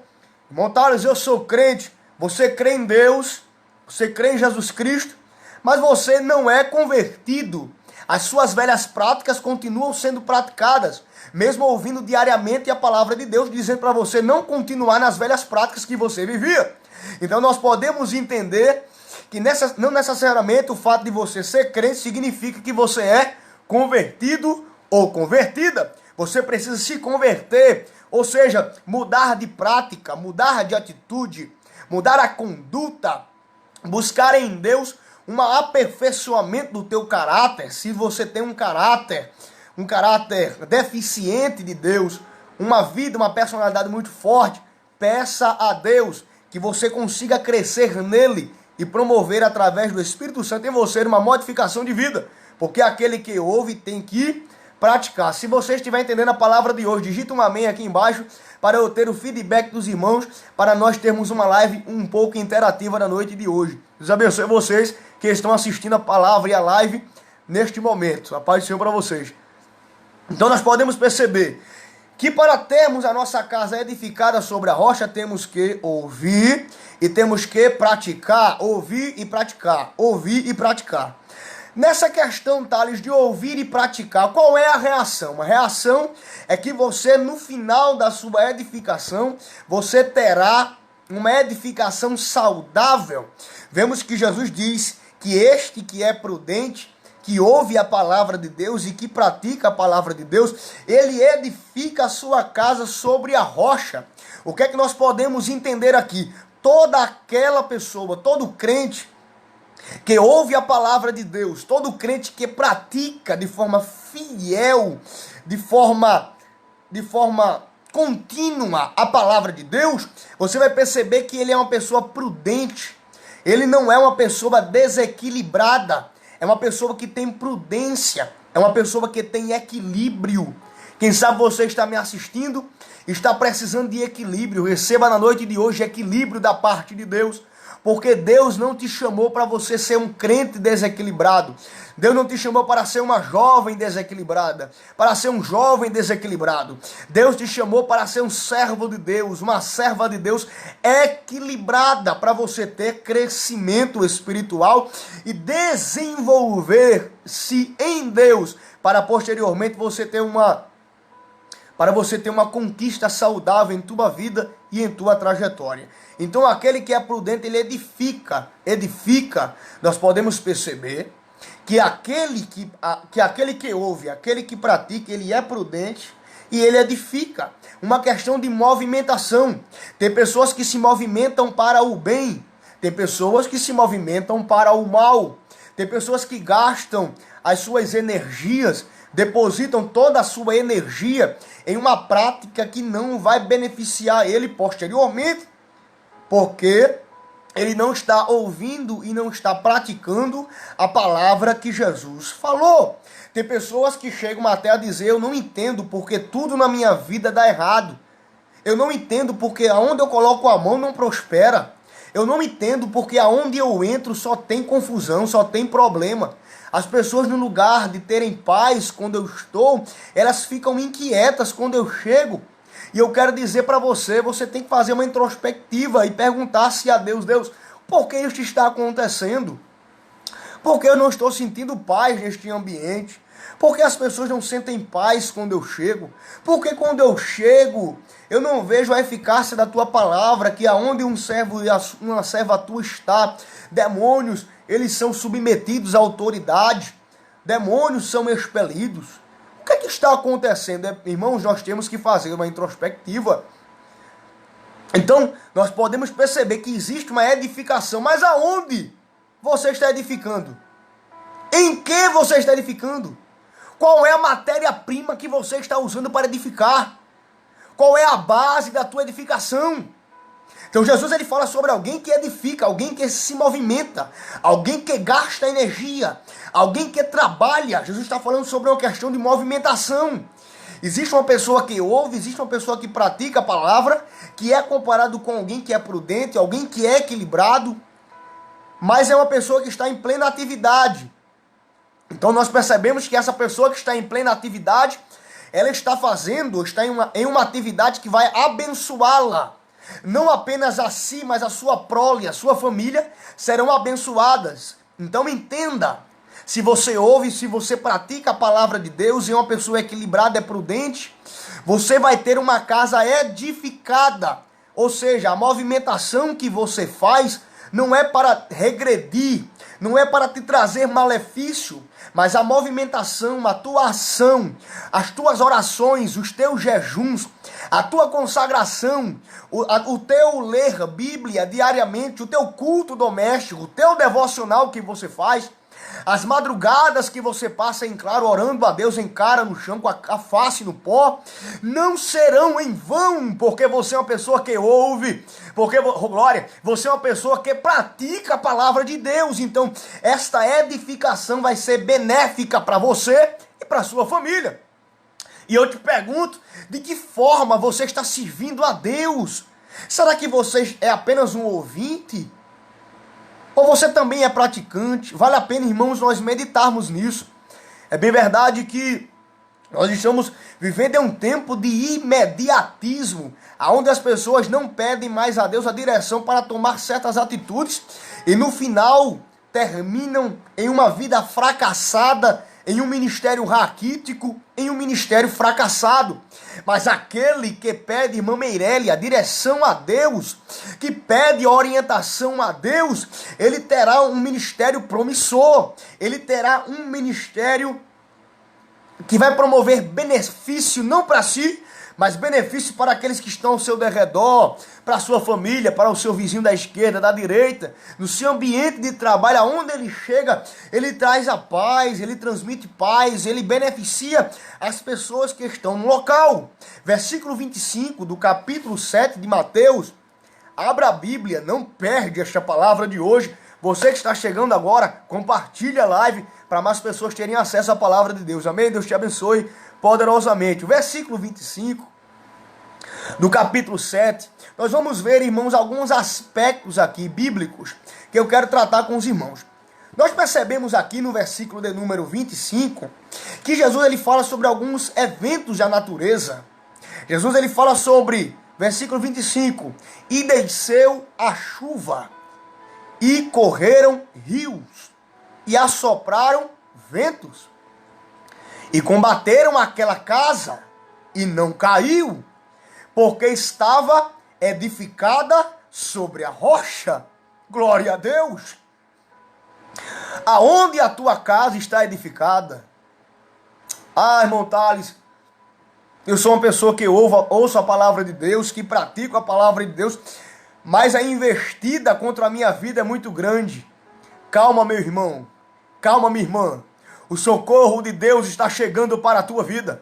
Irmão Thales, eu sou crente. Você crê em Deus, você crê em Jesus Cristo, mas você não é convertido. As suas velhas práticas continuam sendo praticadas, mesmo ouvindo diariamente a palavra de Deus, dizendo para você não continuar nas velhas práticas que você vivia. Então nós podemos entender que não necessariamente o fato de você ser crente significa que você é convertido ou convertida. Você precisa se converter, ou seja, mudar de prática, mudar de atitude, mudar a conduta, buscar em Deus um aperfeiçoamento do teu caráter. Se você tem um caráter deficiente de Deus, uma vida, uma personalidade muito forte, peça a Deus que você consiga crescer nele e promover através do Espírito Santo em você uma modificação de vida. Porque aquele que ouve tem que praticar. Se você estiver entendendo a palavra de hoje, digita um amém aqui embaixo para eu ter o feedback dos irmãos, para nós termos uma live um pouco interativa na noite de hoje. Deus abençoe vocês que estão assistindo a palavra e a live neste momento. A paz do Senhor para vocês. Então nós podemos perceber que para termos a nossa casa edificada sobre a rocha, temos que ouvir e temos que praticar. Ouvir e praticar. Ouvir e praticar. Nessa questão, Thales, de ouvir e praticar, qual é a reação? A reação é que você, no final da sua edificação, você terá uma edificação saudável. Vemos que Jesus diz que este que é prudente, que ouve a palavra de Deus e que pratica a palavra de Deus, ele edifica a sua casa sobre a rocha. O que é que nós podemos entender aqui? Toda aquela pessoa, todo crente que ouve a palavra de Deus, todo crente que pratica de forma fiel, de forma contínua a palavra de Deus, você vai perceber que ele é uma pessoa prudente. Ele não é uma pessoa desequilibrada, é uma pessoa que tem prudência, é uma pessoa que tem equilíbrio. Quem sabe você está me assistindo, está precisando de equilíbrio. Receba na noite de hoje equilíbrio da parte de Deus. Porque Deus não te chamou para você ser um crente desequilibrado. Deus não te chamou para ser uma jovem desequilibrada, para ser um jovem desequilibrado. Deus te chamou para ser um servo de Deus, uma serva de Deus equilibrada, para você ter crescimento espiritual e desenvolver-se em Deus, para posteriormente você ter uma conquista saudável em tua vida e em tua trajetória. Então aquele que é prudente, ele edifica. Nós podemos perceber que aquele que ouve, aquele que pratica, ele é prudente e ele edifica. Uma questão de movimentação. Tem pessoas que se movimentam para o bem, tem pessoas que se movimentam para o mal. Tem pessoas que gastam as suas energias, depositam toda a sua energia em uma prática que não vai beneficiar ele posteriormente, porque ele não está ouvindo e não está praticando a palavra que Jesus falou. Tem pessoas que chegam até a dizer: eu não entendo porque tudo na minha vida dá errado. Eu não entendo porque aonde eu coloco a mão não prospera. Eu não entendo porque aonde eu entro só tem confusão, só tem problema. As pessoas, no lugar de terem paz quando eu estou, elas ficam inquietas quando eu chego. E eu quero dizer para você, você tem que fazer uma introspectiva e perguntar-se a Deus: Deus, por que isso está acontecendo? Por que eu não estou sentindo paz neste ambiente? Por que as pessoas não sentem paz quando eu chego? Por que quando eu chego, eu não vejo a eficácia da tua palavra, que aonde um servo e uma serva tua está, demônios, eles são submetidos à autoridade, demônios são expelidos. O que é que está acontecendo? Irmãos, nós temos que fazer uma introspectiva. Então, nós podemos perceber que existe uma edificação, mas aonde você está edificando? Em que você está edificando? Qual é a matéria-prima que você está usando para edificar? Qual é a base da tua edificação? Então Jesus, ele fala sobre alguém que edifica, alguém que se movimenta, alguém que gasta energia, alguém que trabalha. Jesus está falando sobre uma questão de movimentação. Existe uma pessoa que ouve, existe uma pessoa que pratica a palavra, que é comparado com alguém que é prudente, alguém que é equilibrado, mas é uma pessoa que está em plena atividade. Então nós percebemos que essa pessoa que está em plena atividade, ela está em uma atividade que vai abençoá-la. Não apenas a si, mas a sua prole, a sua família serão abençoadas. Então entenda, se você ouve, se você pratica a palavra de Deus e é uma pessoa equilibrada, é prudente, você vai ter uma casa edificada. Ou seja, a movimentação que você faz não é para regredir, não é para te trazer malefício, mas a movimentação, a tua ação, as tuas orações, os teus jejuns, a tua consagração, o teu ler Bíblia diariamente, o teu culto doméstico, o teu devocional que você faz, as madrugadas que você passa em claro, orando a Deus em cara no chão, com a face no pó, não serão em vão, porque você é uma pessoa que ouve, porque, glória, você é uma pessoa que pratica a palavra de Deus. Então, esta edificação vai ser benéfica para você e para sua família. E eu te pergunto, de que forma você está servindo a Deus? Será que você é apenas um ouvinte? Ou você também é praticante? Vale a pena, irmãos, nós meditarmos nisso. É bem verdade que nós estamos vivendo em um tempo de imediatismo, onde as pessoas não pedem mais a Deus a direção para tomar certas atitudes e no final terminam em uma vida fracassada, em um ministério raquítico, em um ministério fracassado. Mas aquele que pede, irmã Meirelle, a direção a Deus, que pede orientação a Deus, ele terá um ministério promissor, ele terá um ministério que vai promover benefício não para si, mas benefício para aqueles que estão ao seu derredor, para a sua família, para o seu vizinho da esquerda, da direita, no seu ambiente de trabalho, aonde ele chega, ele traz a paz, ele transmite paz, ele beneficia as pessoas que estão no local. Versículo 25 do capítulo 7 de Mateus, abra a Bíblia, não perde esta palavra de hoje. Você que está chegando agora, compartilhe a live para mais pessoas terem acesso à palavra de Deus. Amém? Deus te abençoe poderosamente. O versículo 25 do capítulo 7, nós vamos ver, irmãos, alguns aspectos aqui bíblicos que eu quero tratar com os irmãos. Nós percebemos aqui no versículo de número 25 que Jesus ele fala sobre alguns eventos da natureza. Jesus ele fala sobre, versículo 25, e desceu a chuva, e correram rios, e assopraram ventos, e combateram aquela casa, e não caiu, porque estava edificada sobre a rocha. Glória a Deus! Aonde a tua casa está edificada? Ah, irmão Thales, eu sou uma pessoa que ouço a palavra de Deus, que pratico a palavra de Deus, mas a investida contra a minha vida é muito grande. Calma, meu irmão. Calma, minha irmã. O socorro de Deus está chegando para a tua vida.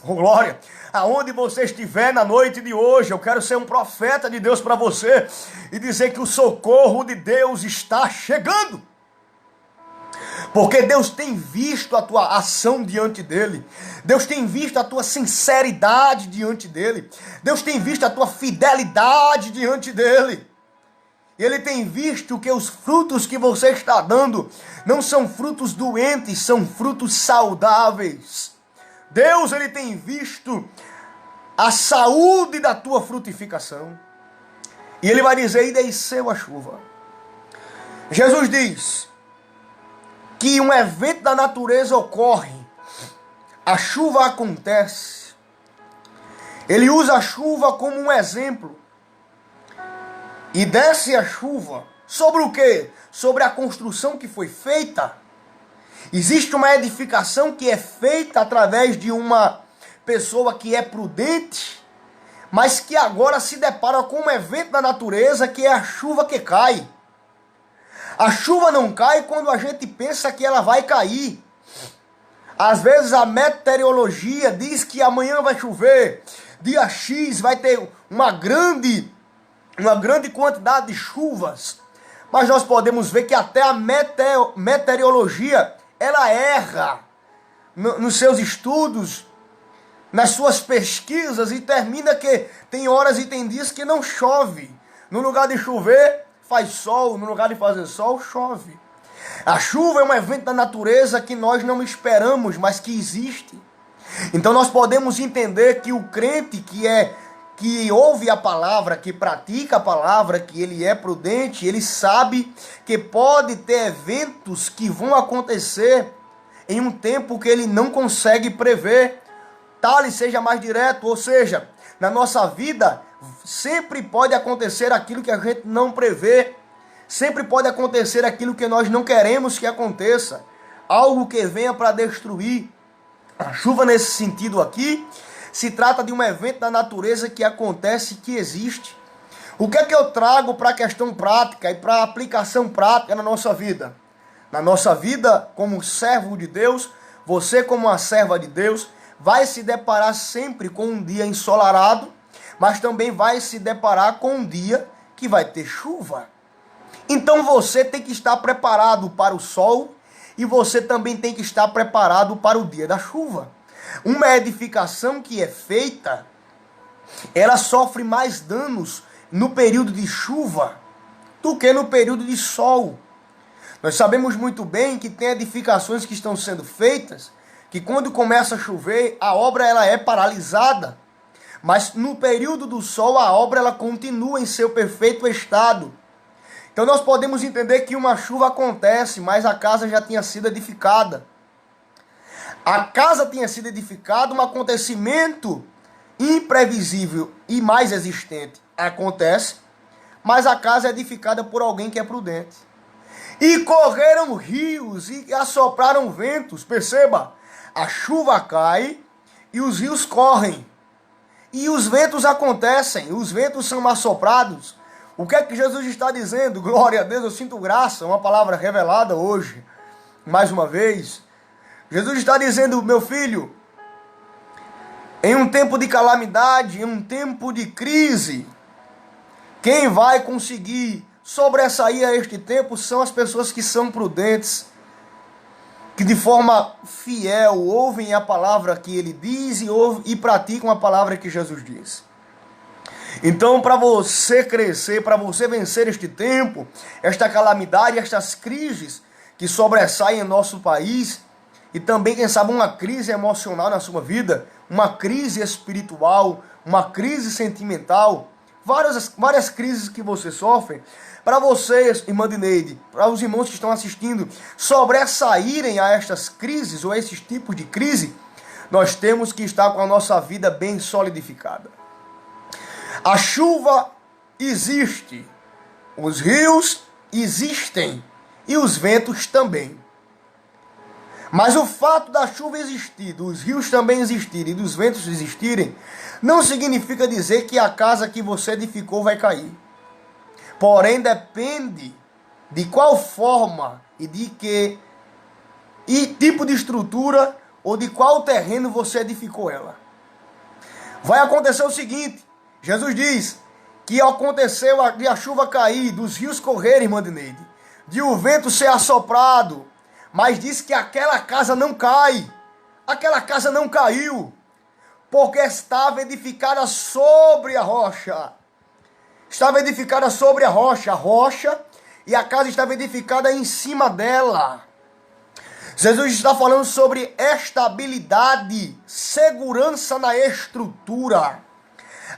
Oh, glória. Aonde você estiver na noite de hoje, eu quero ser um profeta de Deus para você e dizer que o socorro de Deus está chegando. Porque Deus tem visto a tua ação diante dele. Deus tem visto a tua sinceridade diante dele. Deus tem visto a tua fidelidade diante dele. E ele tem visto que os frutos que você está dando não são frutos doentes, são frutos saudáveis. Deus, ele tem visto a saúde da tua frutificação. E ele vai dizer, e desceu a chuva. Jesus diz que um evento da natureza ocorre, a chuva acontece. Ele usa a chuva como um exemplo. E desce a chuva sobre o quê? Sobre a construção que foi feita. Existe uma edificação que é feita através de uma pessoa que é prudente, mas que agora se depara com um evento da natureza que é a chuva que cai. A chuva não cai quando a gente pensa que ela vai cair. Às vezes a meteorologia diz que amanhã vai chover, dia X vai ter uma grande quantidade de chuvas. Mas nós podemos ver que até a meteorologia, ela erra nos seus estudos, nas suas pesquisas e termina que tem horas e tem dias que não chove. No lugar de chover, faz sol. No lugar de fazer sol, chove. A chuva é um evento da natureza que nós não esperamos, mas que existe. Então nós podemos entender que o crente que ouve a palavra, que pratica a palavra, que ele é prudente, ele sabe que pode ter eventos que vão acontecer em um tempo que ele não consegue prever. Tal seja mais direto, ou seja, na nossa vida sempre pode acontecer aquilo que a gente não prevê. Sempre pode acontecer aquilo que nós não queremos que aconteça. Algo que venha para destruir. A chuva nesse sentido aqui se trata de um evento da natureza que acontece, que existe. O que é que eu trago para a questão prática e para a aplicação prática na nossa vida? Na nossa vida, como servo de Deus, você como uma serva de Deus, vai se deparar sempre com um dia ensolarado, mas também vai se deparar com um dia que vai ter chuva. Então você tem que estar preparado para o sol e você também tem que estar preparado para o dia da chuva. Uma edificação que é feita, ela sofre mais danos no período de chuva do que no período de sol. Nós sabemos muito bem que tem edificações que estão sendo feitas, que quando começa a chover, a obra ela é paralisada. Mas no período do sol, a obra ela continua em seu perfeito estado. Então nós podemos entender que uma chuva acontece, mas a casa já tinha sido edificada. A casa tinha sido edificada, um acontecimento imprevisível e mais existente acontece, mas a casa é edificada por alguém que é prudente. E correram rios e assopraram ventos. Perceba, a chuva cai e os rios correm. E os ventos acontecem, os ventos são assoprados. O que é que Jesus está dizendo? Glória a Deus, eu sinto graça, uma palavra revelada hoje, mais uma vez. Jesus está dizendo, meu filho, em um tempo de calamidade, em um tempo de crise, quem vai conseguir sobressair a este tempo são as pessoas que são prudentes, que de forma fiel ouvem a palavra que ele diz e praticam a palavra que Jesus diz. Então, para você crescer, para você vencer este tempo, esta calamidade, estas crises que sobressaem em nosso país, e também, quem sabe, uma crise emocional na sua vida, uma crise espiritual, uma crise sentimental, várias crises que você sofre, para vocês, irmã Dineide, para os irmãos que estão assistindo, sobressaírem a estas crises ou a esses tipos de crise, nós temos que estar com a nossa vida bem solidificada. A chuva existe, os rios existem e os ventos também. Mas o fato da chuva existir, dos rios também existirem e dos ventos existirem, não significa dizer que a casa que você edificou vai cair. Porém, depende de qual forma e de que tipo de estrutura ou de qual terreno você edificou ela. Vai acontecer o seguinte, Jesus diz que aconteceu de a chuva cair, dos rios correrem, irmã Dineide, de o vento ser assoprado, mas diz que aquela casa não cai, aquela casa não caiu, porque estava edificada sobre a rocha. Estava edificada sobre a rocha, e a casa estava edificada em cima dela. Jesus está falando sobre estabilidade, segurança na estrutura.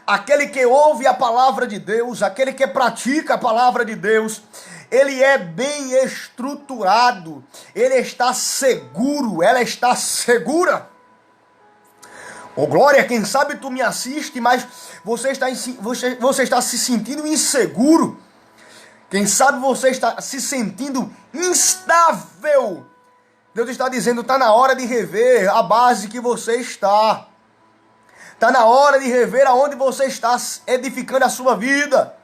Aquele que ouve a palavra de Deus, aquele que pratica a palavra de Deus, ele é bem estruturado, ele está seguro, ela está segura. Ô glória, quem sabe tu me assiste, mas você está se sentindo inseguro. Quem sabe você está se sentindo instável. Deus está dizendo, está na hora de rever a base que você está. Está na hora de rever aonde você está edificando a sua vida.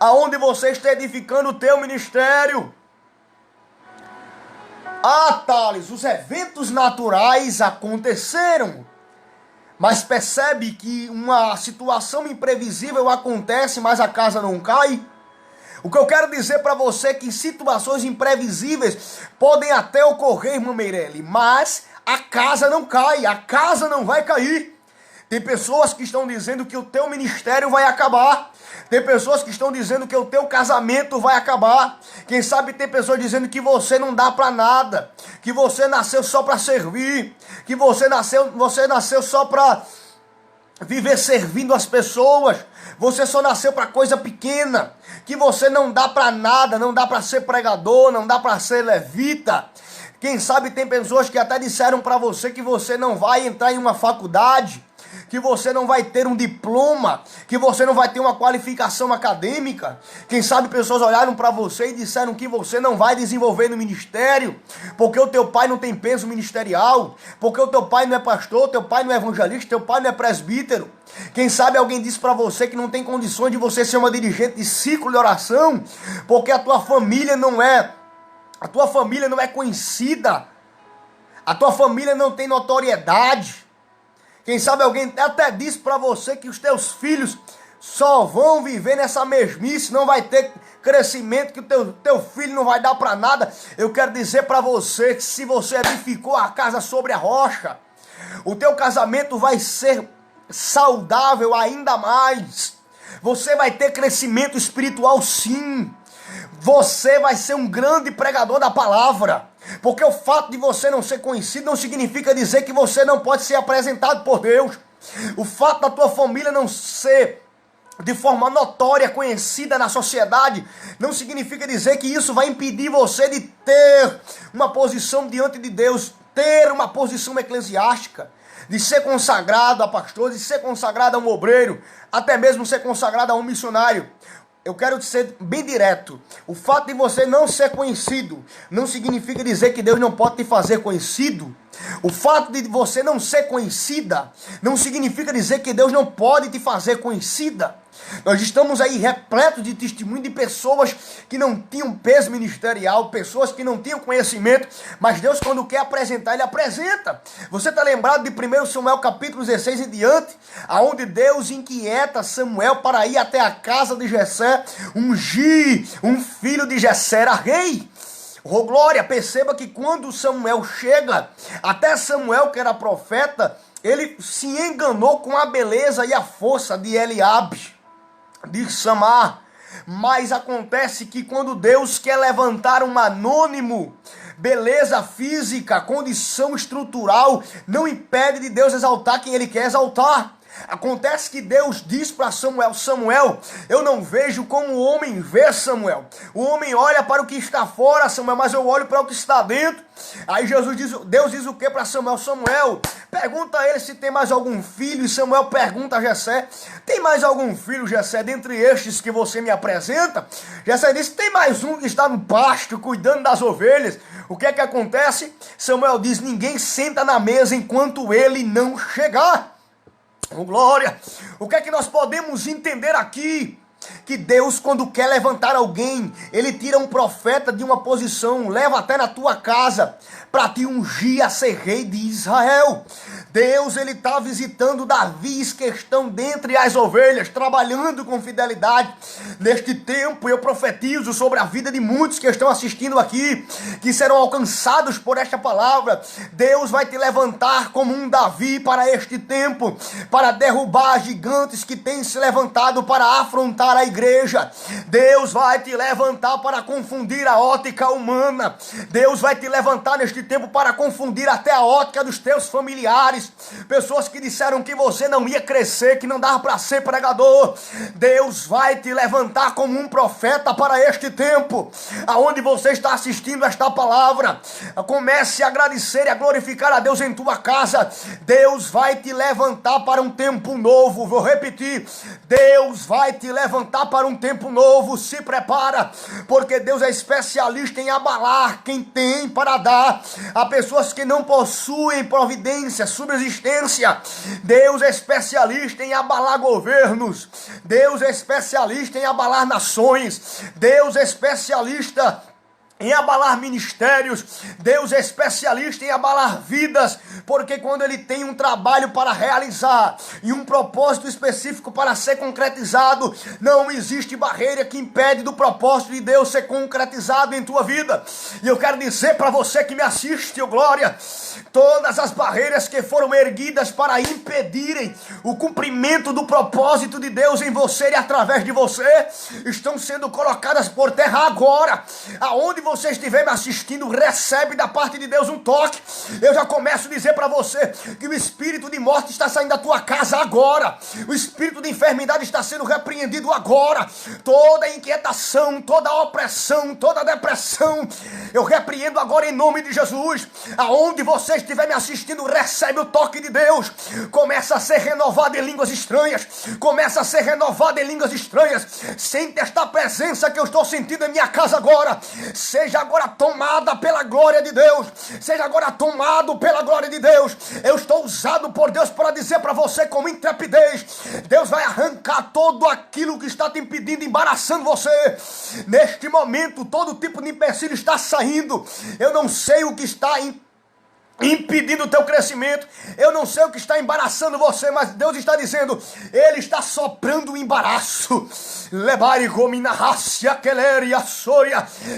Aonde você está edificando o teu ministério. Ah, Thales, os eventos naturais aconteceram. Mas percebe que uma situação imprevisível acontece, mas a casa não cai? O que eu quero dizer para você é que situações imprevisíveis podem até ocorrer, irmã Meirelle, mas a casa não cai, a casa não vai cair. Tem pessoas que estão dizendo que o teu ministério vai acabar. Tem pessoas que estão dizendo que o teu casamento vai acabar. Quem sabe tem pessoas dizendo que você não dá para nada, que você nasceu só para servir, que você nasceu só para viver servindo as pessoas. Você só nasceu para coisa pequena, que você não dá para nada, não dá para ser pregador, não dá para ser levita. Quem sabe tem pessoas que até disseram para você que você não vai entrar em uma faculdade, que você não vai ter um diploma, que você não vai ter uma qualificação acadêmica. Quem sabe pessoas olharam para você e disseram que você não vai desenvolver no ministério, porque o teu pai não tem peso ministerial, porque o teu pai não é pastor, teu pai não é evangelista, teu pai não é presbítero. Quem sabe alguém disse para você que não tem condições de você ser uma dirigente de ciclo de oração, porque a tua família não é conhecida, a tua família não tem notoriedade. Quem sabe alguém até disse para você que os teus filhos só vão viver nessa mesmice, não vai ter crescimento, que o teu filho não vai dar para nada. Eu quero dizer para você que se você edificou a casa sobre a rocha, o teu casamento vai ser saudável ainda mais. Você vai ter crescimento espiritual, sim. Você vai ser um grande pregador da palavra. Porque o fato de você não ser conhecido não significa dizer que você não pode ser apresentado por Deus. O fato da tua família não ser de forma notória conhecida na sociedade não significa dizer que isso vai impedir você de ter uma posição diante de Deus, ter uma posição eclesiástica, de ser consagrado a pastor, de ser consagrado a um obreiro, até mesmo ser consagrado a um missionário. Eu quero ser bem direto. O fato de você não ser conhecido não significa dizer que Deus não pode te fazer conhecido. O fato de você não ser conhecida não significa dizer que Deus não pode te fazer conhecida. Nós estamos aí repletos de testemunho de pessoas que não tinham peso ministerial, pessoas que não tinham conhecimento, mas Deus, quando quer apresentar, Ele apresenta. Você está lembrado de 1 Samuel capítulo 16 em diante, aonde Deus inquieta Samuel para ir até a casa de Jessé, ungir um filho de Jessé a rei. Oh glória, perceba que quando Samuel chega, até Samuel, que era profeta, ele se enganou com a beleza e a força de Eliabe, de Samar. Mas acontece que quando Deus quer levantar um anônimo, beleza física, condição estrutural, não impede de Deus exaltar quem Ele quer exaltar. Acontece que Deus diz para Samuel: Samuel, eu não vejo como o homem vê, Samuel. O homem olha para o que está fora, Samuel, mas eu olho para o que está dentro. Aí Deus diz o que para Samuel? Samuel, pergunta a ele se tem mais algum filho. E Samuel pergunta a Jessé: tem mais algum filho, Jessé, dentre estes que você me apresenta? Jessé disse: tem mais um que está no pasto, cuidando das ovelhas. O que é que acontece? Samuel diz: ninguém senta na mesa enquanto ele não chegar. Oh, glória! O que é que nós podemos entender aqui? Que Deus, quando quer levantar alguém, Ele tira um profeta de uma posição, leva até na tua casa, para te ungir a ser rei de Israel. Deus, Ele está visitando Davi, que estão dentre as ovelhas, trabalhando com fidelidade. Neste tempo, eu profetizo sobre a vida de muitos que estão assistindo aqui, que serão alcançados por esta palavra. Deus vai te levantar como um Davi para este tempo, para derrubar gigantes que têm se levantado para afrontar a igreja. Deus vai te levantar para confundir a ótica humana. Deus vai te levantar neste tempo para confundir até a ótica dos teus familiares. Pessoas que disseram que você não ia crescer, que não dava para ser pregador. Deus vai te levantar como um profeta para este tempo, aonde você está assistindo esta palavra. Comece a agradecer e a glorificar a Deus em tua casa. Deus vai te levantar para um tempo novo. Vou repetir: Deus vai te levantar para um tempo novo. Se prepara, porque Deus é especialista em abalar quem tem para dar a pessoas que não possuem providência, subsistência. Deus é especialista em abalar governos. Deus é especialista em abalar nações. Deus é especialista em abalar ministérios. Deus é especialista em abalar vidas, porque quando Ele tem um trabalho para realizar e um propósito específico para ser concretizado, não existe barreira que impede do propósito de Deus ser concretizado em tua vida. E eu quero dizer para você que me assiste, oh glória, todas as barreiras que foram erguidas para impedirem o cumprimento do propósito de Deus em você e através de você, estão sendo colocadas por terra agora. Aonde você estiver me assistindo, recebe da parte de Deus um toque. Eu já começo a dizer para você que o espírito de morte está saindo da tua casa agora. O espírito de enfermidade está sendo repreendido agora. Toda inquietação, toda opressão, toda depressão, eu repreendo agora em nome de Jesus. Aonde você estiver me assistindo, recebe o toque de Deus. Começa a ser renovado em línguas estranhas. Começa a ser renovado em línguas estranhas. Sente esta presença que eu estou sentindo em minha casa agora. Seja agora tomada pela glória de Deus. Seja agora tomado pela glória de Deus. Eu estou usado por Deus para dizer para você com intrepidez: Deus vai arrancar todo aquilo que está te impedindo, embaraçando você. Neste momento, todo tipo de empecilho está saindo. Eu não sei o que está impedindo o teu crescimento, eu não sei o que está embaraçando você, mas Deus está dizendo, Ele está soprando o embaraço.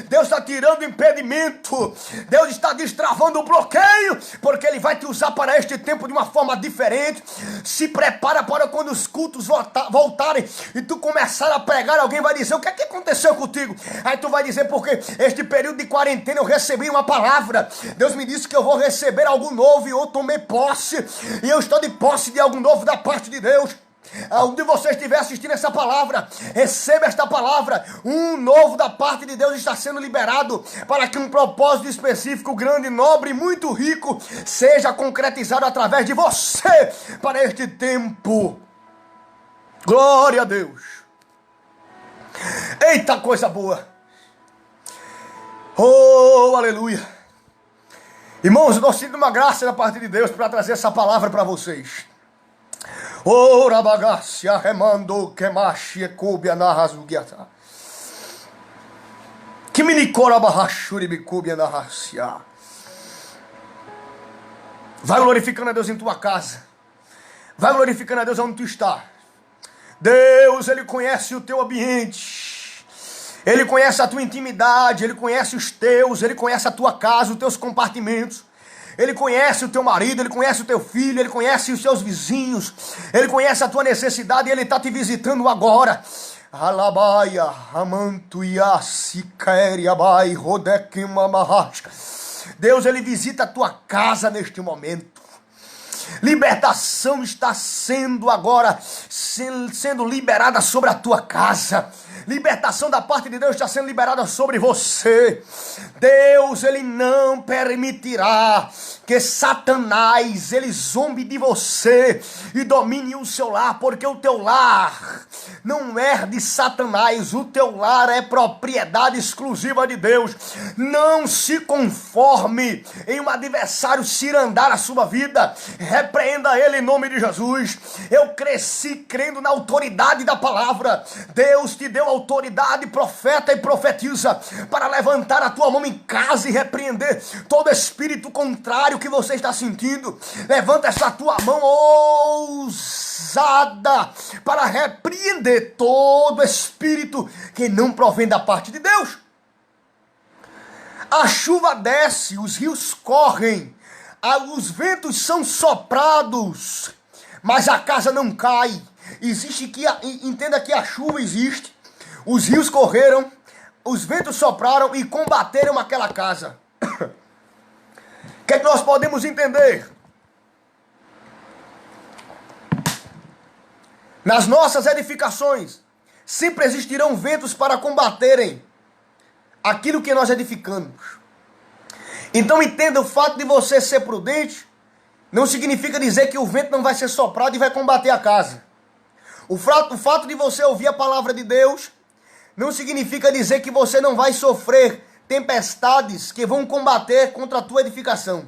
Deus está tirando o impedimento, Deus está destravando o bloqueio, porque Ele vai te usar para este tempo de uma forma diferente. Se prepara para quando os cultos voltarem e tu começar a pregar, alguém vai dizer: o que é que aconteceu contigo? Aí tu vai dizer: porque este período de quarentena eu recebi uma palavra, Deus me disse que eu vou receber algo novo e eu tomei posse, e eu estou de posse de algo novo da parte de Deus. Onde você estiver assistindo essa palavra, receba esta palavra. Um novo da parte de Deus está sendo liberado para que um propósito específico, grande, nobre e muito rico seja concretizado através de você para este tempo. Glória a Deus. Eita, coisa boa. Oh, aleluia. Irmãos, eu estou sentindo uma graça da parte de Deus para trazer essa palavra para vocês. Ora bagacia remando que machi cubia na razugiata. Que minicora barrachuri bicubia na racia. Vai glorificando a Deus em tua casa. Vai glorificando a Deus onde tu está. Deus, Ele conhece o teu ambiente. Ele conhece a tua intimidade. Ele conhece os teus. Ele conhece a tua casa, os teus compartimentos. Ele conhece o teu marido, Ele conhece o teu filho, Ele conhece os teus vizinhos, Ele conhece a tua necessidade e Ele está te visitando agora. Alabaia, amantuia, sicaeriabai, rodekimamahashka. Deus, Ele visita a tua casa neste momento. Libertação está sendo agora, sendo liberada sobre a tua casa. Libertação da parte de Deus está sendo liberada sobre você. Deus, Ele não permitirá que Satanás, ele zombe de você e domine o seu lar, porque o teu lar não é de Satanás, o teu lar é propriedade exclusiva de Deus. Não se conforme em um adversário cirandar a sua vida, repreenda ele em nome de Jesus. Eu cresci crendo na autoridade da palavra. Deus te deu autoridade, profeta e profetiza, para levantar a tua mão em casa e repreender todo espírito contrário que você está sentindo. Levanta essa tua mão ousada para repreender todo espírito que não provém da parte de Deus. A chuva desce, os rios correm, os ventos são soprados, mas a casa não cai. Entenda que a chuva existe, os rios correram, os ventos sopraram e combateram aquela casa. O que é que nós podemos entender? Nas nossas edificações, sempre existirão ventos para combaterem aquilo que nós edificamos. Então entenda, o fato de você ser prudente não significa dizer que o vento não vai ser soprado e vai combater a casa. O fato de você ouvir a palavra de Deus não significa dizer que você não vai sofrer tempestades que vão combater contra a tua edificação.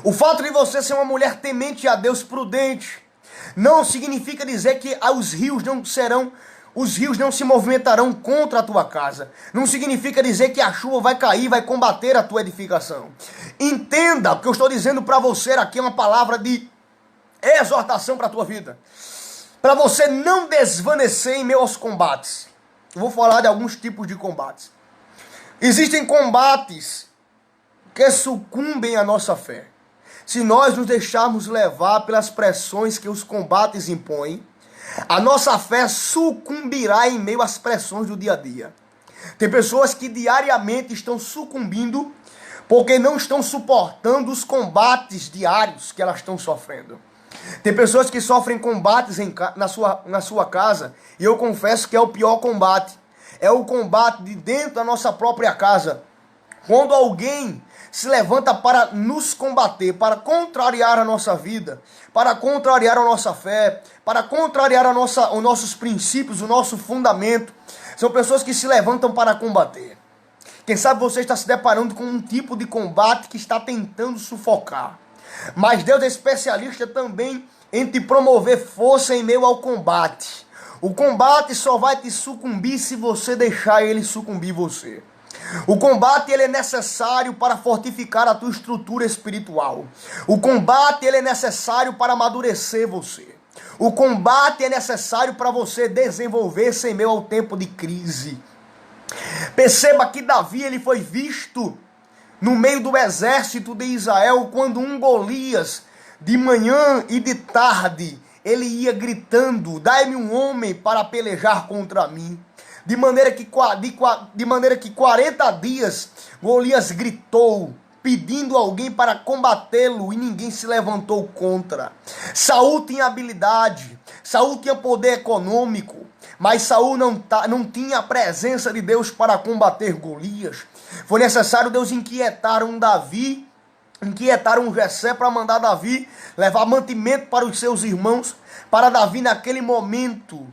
O fato de você ser uma mulher temente a Deus, prudente, não significa dizer que os rios não serão Os rios não se movimentarão contra a tua casa. Não significa dizer que a chuva vai cair, vai combater a tua edificação. Entenda, o que eu estou dizendo para você aqui é uma palavra de exortação para a tua vida. Para você não desvanecer em meio aos combates. Eu vou falar de alguns tipos de combates. Existem combates que sucumbem à nossa fé. Se nós nos deixarmos levar pelas pressões que os combates impõem, a nossa fé sucumbirá em meio às pressões do dia a dia. Tem pessoas que diariamente estão sucumbindo porque não estão suportando os combates diários que elas estão sofrendo. Tem pessoas que sofrem combates na sua casa, e eu confesso que é o pior combate. É o combate de dentro da nossa própria casa. Quando alguém se levanta para nos combater, para contrariar a nossa vida, para contrariar a nossa fé, para contrariar os nossos princípios, o nosso fundamento. São pessoas que se levantam para combater. Quem sabe você está se deparando com um tipo de combate que está tentando sufocar. Mas Deus é especialista também em te promover força em meio ao combate. O combate só vai te sucumbir se você deixar ele sucumbir você. O combate ele é necessário para fortificar a tua estrutura espiritual. O combate ele é necessário para amadurecer você. O combate é necessário para você desenvolver-se em meio ao tempo de crise. Perceba que Davi ele foi visto no meio do exército de Israel quando um Golias, de manhã e de tarde, ele ia gritando: dai-me um homem para pelejar contra mim. De maneira que 40 dias Golias gritou, pedindo alguém para combatê-lo, e ninguém se levantou contra. Saul tinha habilidade, Saul tinha poder econômico, mas Saul não tinha a presença de Deus para combater Golias. Foi necessário Deus inquietar um Jessé para mandar Davi levar mantimento para os seus irmãos, para Davi naquele momento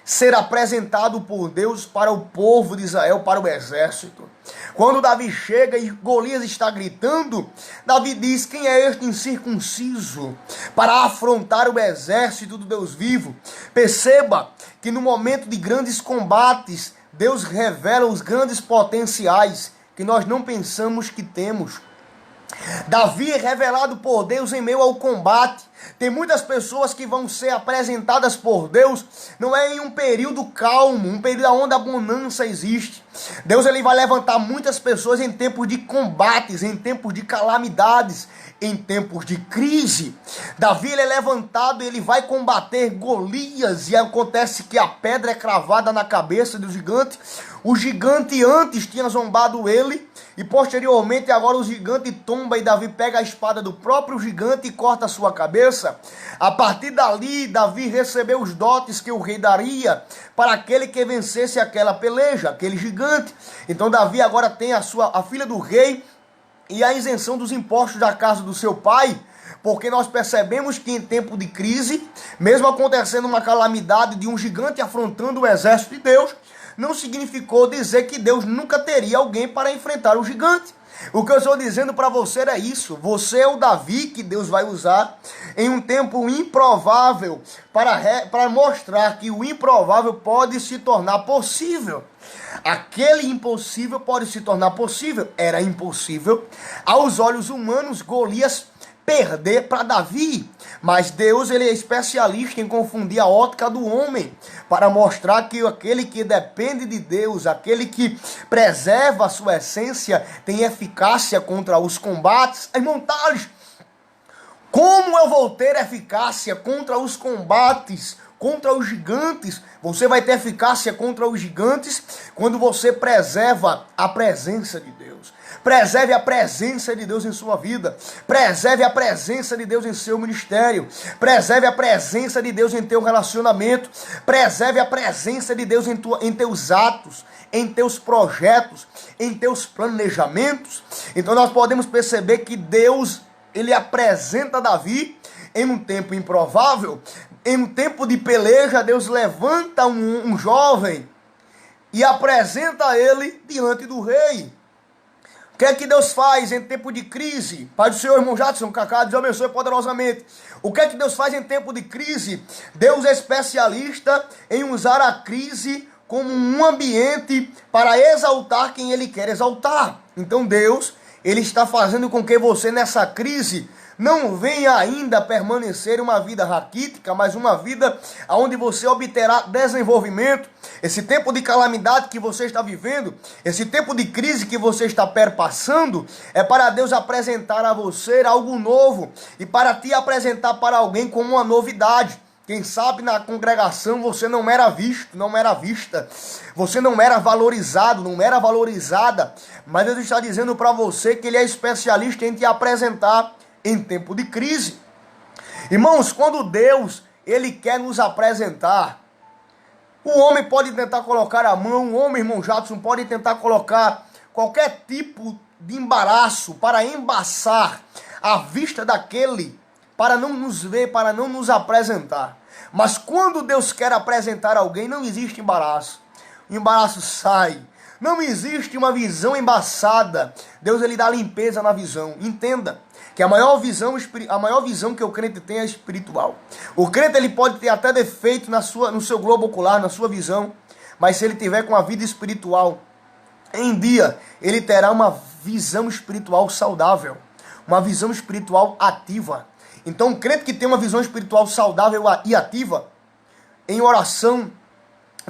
ser apresentado por Deus para o povo de Israel, para o exército. Quando Davi chega e Golias está gritando, Davi diz: quem é este incircunciso para afrontar o exército do Deus vivo? Perceba que no momento de grandes combates, Deus revela os grandes potenciais que nós não pensamos que temos. Davi é revelado por Deus em meio ao combate. Tem muitas pessoas que vão ser apresentadas por Deus, não é em um período calmo, um período onde a bonança existe. Deus ele vai levantar muitas pessoas em tempos de combates, em tempos de calamidades, em tempos de crise. Davi ele é levantado, ele vai combater Golias, e acontece que a pedra é cravada na cabeça do gigante. O gigante antes tinha zombado ele, e posteriormente agora o gigante tomba, e Davi pega a espada do próprio gigante e corta a sua cabeça. A partir dali, Davi recebeu os dotes que o rei daria para aquele que vencesse aquela peleja, aquele gigante. Então Davi agora tem a filha do rei e a isenção dos impostos da casa do seu pai, porque nós percebemos que em tempo de crise, mesmo acontecendo uma calamidade de um gigante afrontando o exército de Deus, não significou dizer que Deus nunca teria alguém para enfrentar o gigante. O que eu estou dizendo para você é isso: você é o Davi que Deus vai usar em um tempo improvável para mostrar que o improvável pode se tornar possível. Aquele impossível pode se tornar possível. Era impossível aos olhos humanos Golias perder para Davi, mas Deus ele é especialista em confundir a ótica do homem para mostrar que aquele que depende de Deus, aquele que preserva a sua essência, tem eficácia contra os combates. Irmão Tales, como eu vou ter eficácia contra os combates, contra os gigantes? Você vai ter eficácia contra os gigantes quando você preserva a presença de Deus. Preserve a presença de Deus em sua vida. Preserve a presença de Deus em seu ministério. Preserve a presença de Deus em teu relacionamento. Preserve a presença de Deus em teus atos, em teus projetos, em teus planejamentos. Então nós podemos perceber que Deus, ele apresenta Davi em um tempo improvável. Em um tempo de peleja, Deus levanta um jovem e apresenta ele diante do rei. O que é que Deus faz em tempo de crise? Pai do Senhor, irmão Jadson, Cacá, Deus abençoe poderosamente. O que é que Deus faz em tempo de crise? Deus é especialista em usar a crise como um ambiente para exaltar quem Ele quer exaltar. Então Deus, Ele está fazendo com que você nessa crise não venha ainda permanecer uma vida raquítica, mas uma vida onde você obterá desenvolvimento. Esse tempo de calamidade que você está vivendo, esse tempo de crise que você está perpassando, é para Deus apresentar a você algo novo e para te apresentar para alguém como uma novidade. Quem sabe na congregação você não era visto, não era vista, você não era valorizado, não era valorizada, mas Deus está dizendo para você que Ele é especialista em te apresentar em tempo de crise. Irmãos, quando Deus, Ele quer nos apresentar, o homem pode tentar colocar a mão, o homem, irmão Jadson, pode tentar colocar qualquer tipo de embaraço para embaçar a vista daquele, para não nos ver, para não nos apresentar. Mas quando Deus quer apresentar alguém, não existe embaraço. O embaraço sai. Não existe uma visão embaçada. Deus, Ele dá limpeza na visão. Entenda que a maior visão que o crente tem é espiritual. O crente, ele pode ter até defeito no seu globo ocular, na sua visão, mas se ele tiver com a vida espiritual em dia, ele terá uma visão espiritual saudável, uma visão espiritual ativa. Então, o crente que tem uma visão espiritual saudável e ativa, em oração,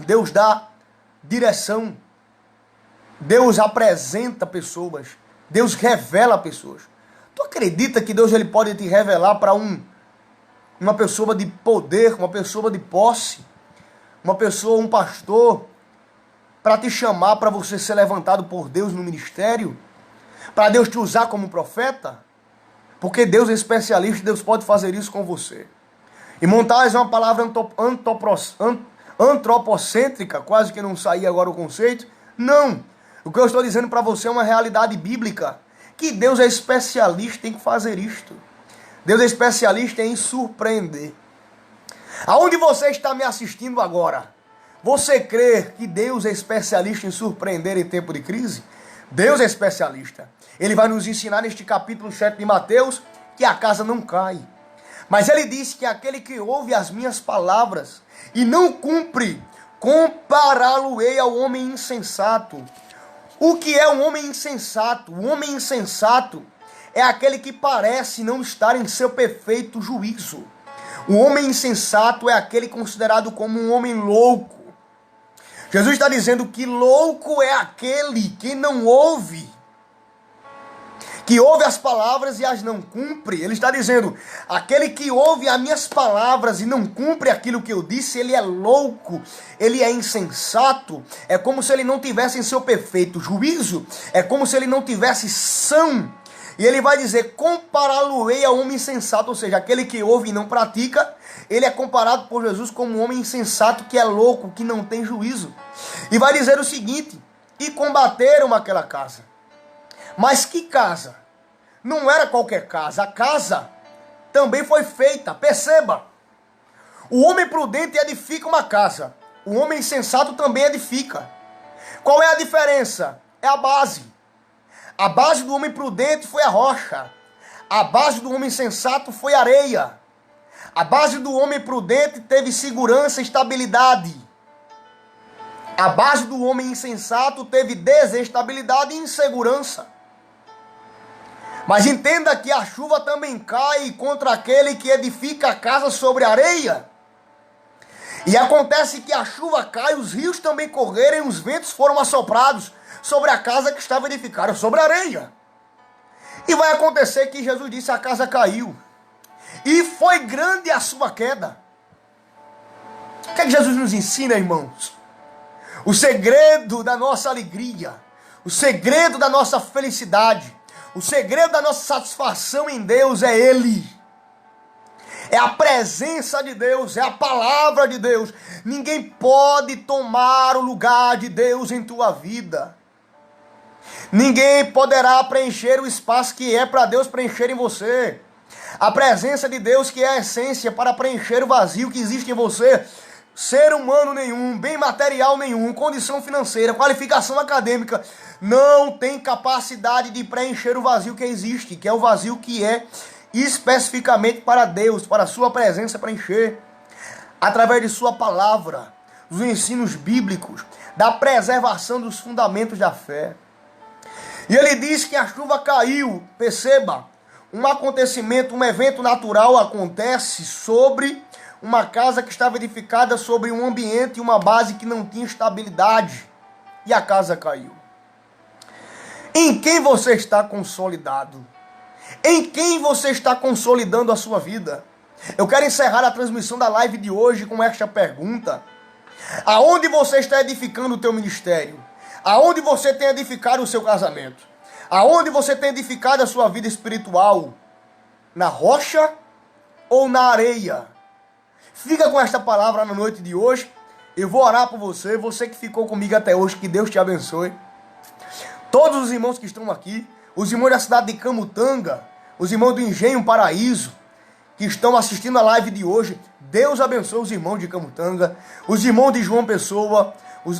Deus dá direção, Deus apresenta pessoas, Deus revela pessoas. Tu acredita que Deus, ele pode te revelar para uma pessoa de poder, uma pessoa de posse, uma pessoa, um pastor, para te chamar, para você ser levantado por Deus no ministério, para Deus te usar como profeta? Porque Deus é especialista, Deus pode fazer isso com você. E montar é uma palavra antropocêntrica, quase que não saía agora o conceito. Não. O que eu estou dizendo para você é uma realidade bíblica. Que Deus é especialista em fazer isto. Deus é especialista em surpreender. Aonde você está me assistindo agora? Você crê que Deus é especialista em surpreender em tempo de crise? Deus é especialista. Ele vai nos ensinar neste capítulo 7 de Mateus que a casa não cai. Mas ele disse que aquele que ouve as minhas palavras e não cumpre, compará-lo-ei ao homem insensato. O que é um homem insensato? O homem insensato é aquele que parece não estar em seu perfeito juízo. O homem insensato é aquele considerado como um homem louco. Jesus está dizendo que louco é aquele que não ouve, que ouve as palavras e as não cumpre. Ele está dizendo, aquele que ouve as minhas palavras e não cumpre aquilo que eu disse, ele é louco, ele é insensato, é como se ele não tivesse em seu perfeito juízo, é como se ele não tivesse são. E ele vai dizer, compará-lo-ei ao homem insensato, ou seja, aquele que ouve e não pratica, ele é comparado por Jesus como um homem insensato, que é louco, que não tem juízo. E vai dizer o seguinte, e combateram aquela casa. Mas que casa? Não era qualquer casa. A casa também foi feita. Perceba. O homem prudente edifica uma casa. O homem insensato também edifica. Qual é a diferença? É a base. A base do homem prudente foi a rocha. A base do homem insensato foi a areia. A base do homem prudente teve segurança e estabilidade. A base do homem insensato teve desestabilidade e insegurança. Mas entenda que a chuva também cai contra aquele que edifica a casa sobre areia. E acontece que a chuva cai, os rios também correram, os ventos foram assoprados sobre a casa que estava edificada sobre areia. E vai acontecer que Jesus disse, a casa caiu. E foi grande a sua queda. O que é que Jesus nos ensina, irmãos? O segredo da nossa alegria, o segredo da nossa felicidade, o segredo da nossa satisfação em Deus é Ele. É a presença de Deus, é a palavra de Deus. Ninguém pode tomar o lugar de Deus em tua vida. Ninguém poderá preencher o espaço que é para Deus preencher em você. A presença de Deus, que é a essência para preencher o vazio que existe em você, ser humano nenhum, bem material nenhum, condição financeira, qualificação acadêmica, não tem capacidade de preencher o vazio que existe, que é o vazio que é especificamente para Deus, para a sua presença preencher, através de sua palavra, dos ensinos bíblicos, da preservação dos fundamentos da fé. E ele diz que a chuva caiu, perceba, um acontecimento, um evento natural acontece sobre uma casa que estava edificada sobre um ambiente e uma base que não tinha estabilidade, e a casa caiu. Em quem você está consolidado? Em quem você está consolidando a sua vida? Eu quero encerrar a transmissão da live de hoje com esta pergunta. Aonde você está edificando o teu ministério? Aonde você tem edificado o seu casamento? Aonde você tem edificado a sua vida espiritual? Na rocha ou na areia? Fica com esta palavra na noite de hoje. Eu vou orar por você, você que ficou comigo até hoje, que Deus te abençoe. Todos os irmãos que estão aqui, os irmãos da cidade de Camutanga, os irmãos do Engenho Paraíso, que estão assistindo a live de hoje, Deus abençoe os irmãos de Camutanga, os irmãos de João Pessoa,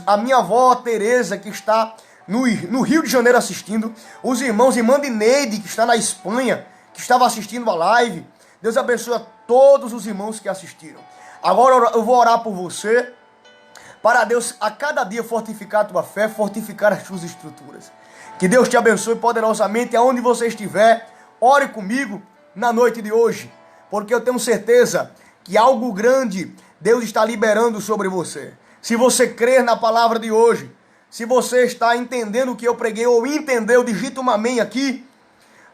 a minha avó Tereza, que está no Rio de Janeiro assistindo, os irmãos, irmã de Neide, que está na Espanha, que estava assistindo a live. Deus abençoe a todos os irmãos que assistiram. Agora eu vou orar por você, para Deus a cada dia fortificar a tua fé, fortificar as tuas estruturas. Que Deus te abençoe poderosamente aonde você estiver. Ore comigo na noite de hoje, porque eu tenho certeza que algo grande Deus está liberando sobre você. Se você crer na palavra de hoje, se você está entendendo o que eu preguei ou entendeu, digita um amém aqui,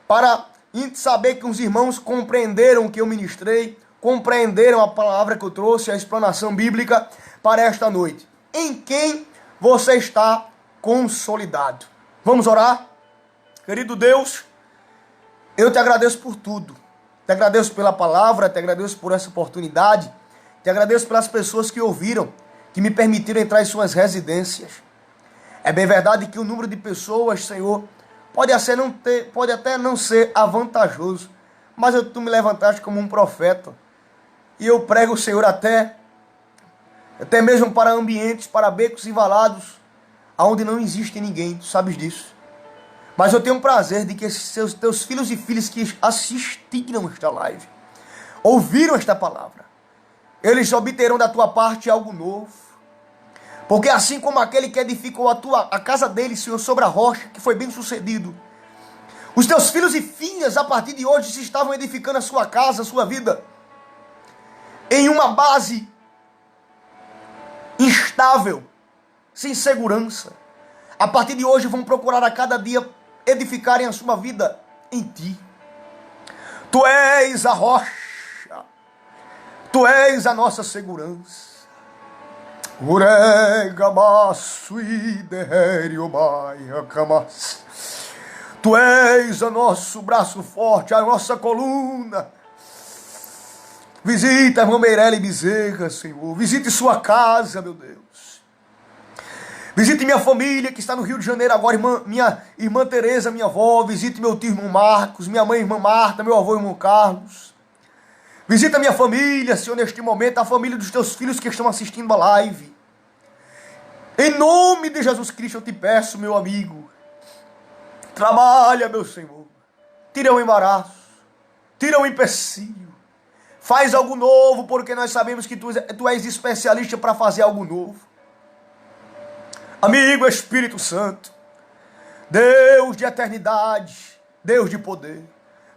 para saber que os irmãos compreenderam o que eu ministrei, compreenderam a palavra que eu trouxe, a explanação bíblica para esta noite. Em quem você está consolidado? Vamos orar? Querido Deus, eu te agradeço por tudo. Te agradeço pela palavra, te agradeço por essa oportunidade, te agradeço pelas pessoas que ouviram, que me permitiram entrar em suas residências. É bem verdade que o número de pessoas, Senhor, pode até não ser avantajoso, mas tu me levantaste como um profeta. E eu prego, Senhor, até mesmo para ambientes, para becos e valados, onde não existe ninguém, tu sabes disso. Mas eu tenho um prazer de que esses teus filhos e filhas que assistiram esta live, ouviram esta palavra, eles obterão da tua parte algo novo. Porque assim como aquele que edificou a casa dele, Senhor, sobre a rocha, que foi bem sucedido, os teus filhos e filhas, a partir de hoje, se estavam edificando a sua casa, a sua vida, em uma base instável, sem segurança. A partir de hoje vão procurar a cada dia edificarem a sua vida em ti. Tu és a rocha, tu és a nossa segurança. Tu és o nosso braço forte, a nossa coluna. Visita a irmã Meirelle Bezerra, Senhor. Visite sua casa, meu Deus. Visite minha família que está no Rio de Janeiro agora, minha irmã Tereza, minha avó. Visite meu tio irmão Marcos, minha mãe irmã Marta, meu avô irmão Carlos. Visita minha família, Senhor, neste momento, a família dos teus filhos que estão assistindo a live. Em nome de Jesus Cristo eu te peço, meu amigo. Trabalha, meu Senhor. Tira o embaraço. Tira o empecilho. Faz algo novo, porque nós sabemos que tu és especialista para fazer algo novo. Amigo Espírito Santo, Deus de eternidade, Deus de poder,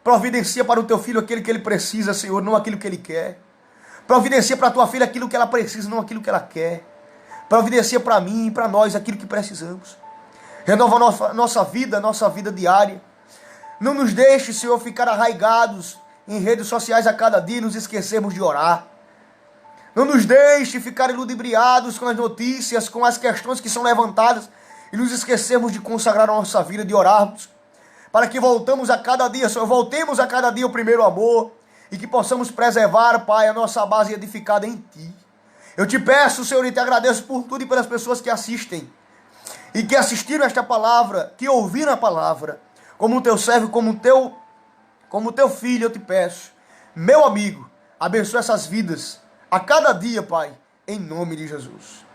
providencia para o teu filho aquilo que ele precisa, Senhor, não aquilo que ele quer. Providencia para a tua filha aquilo que ela precisa, não aquilo que ela quer. Providencia para mim e para nós aquilo que precisamos. Renova nossa vida diária. Não nos deixe, Senhor, ficar arraigados em redes sociais a cada dia e nos esquecermos de orar. Não nos deixe ficar ludibriados com as notícias, com as questões que são levantadas e nos esquecermos de consagrar a nossa vida, de orarmos, para que voltemos a cada dia, Senhor, voltemos a cada dia o primeiro amor e que possamos preservar, Pai, a nossa base edificada em Ti. Eu te peço, Senhor, e te agradeço por tudo e pelas pessoas que assistem e que assistiram esta palavra, que ouviram a palavra, como o teu servo, como o teu filho, eu te peço, meu amigo, abençoa essas vidas a cada dia, Pai, em nome de Jesus.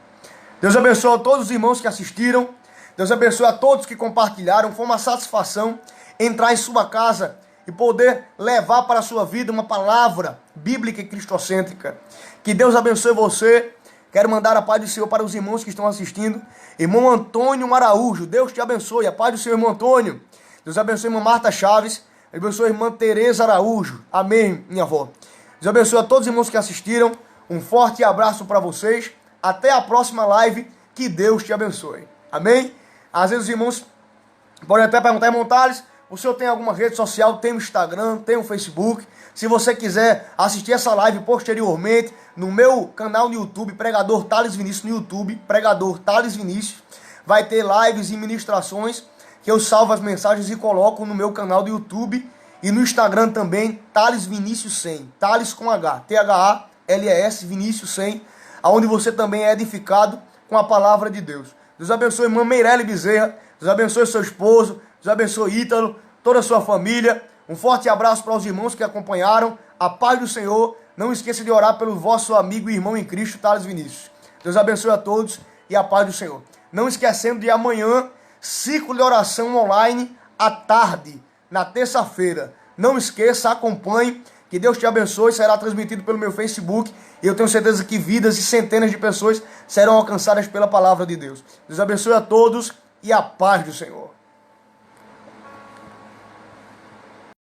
Deus abençoe a todos os irmãos que assistiram. Deus abençoe a todos que compartilharam. Foi uma satisfação entrar em sua casa e poder levar para a sua vida uma palavra bíblica e cristocêntrica. Que Deus abençoe você. Quero mandar a paz do Senhor para os irmãos que estão assistindo. Irmão Antônio Araújo, Deus te abençoe. A paz do Senhor, irmão Antônio. Deus abençoe a irmã Marta Chaves. Deus abençoe a irmã Tereza Araújo. Amém, minha avó. Deus abençoe a todos os irmãos que assistiram. Um forte abraço para vocês. Até a próxima live. Que Deus te abençoe. Amém? Às vezes os irmãos podem até perguntar, irmão Thales, o senhor tem alguma rede social? Tem o Instagram, tem o Facebook. Se você quiser assistir essa live posteriormente, no meu canal no YouTube, Pregador Thales Vinícius no YouTube, Pregador Thales Vinícius, vai ter lives e ministrações que eu salvo as mensagens e coloco no meu canal do YouTube e no Instagram também, Thales Vinícius 100, Thales com H, Thales Vinícius 100, onde você também é edificado com a palavra de Deus. Deus abençoe a irmã Meirelle Bezerra, Deus abençoe seu esposo, Deus abençoe Ítalo, toda a sua família. Um forte abraço para os irmãos que acompanharam. A paz do Senhor. Não esqueça de orar pelo vosso amigo e irmão em Cristo, Thales Vinícius. Deus abençoe a todos e a paz do Senhor. Não esquecendo de amanhã, ciclo de oração online à tarde, na terça-feira. Não esqueça, acompanhe. Que Deus te abençoe. Será transmitido pelo meu Facebook. E eu tenho certeza que vidas e centenas de pessoas serão alcançadas pela palavra de Deus. Deus abençoe a todos e a paz do Senhor.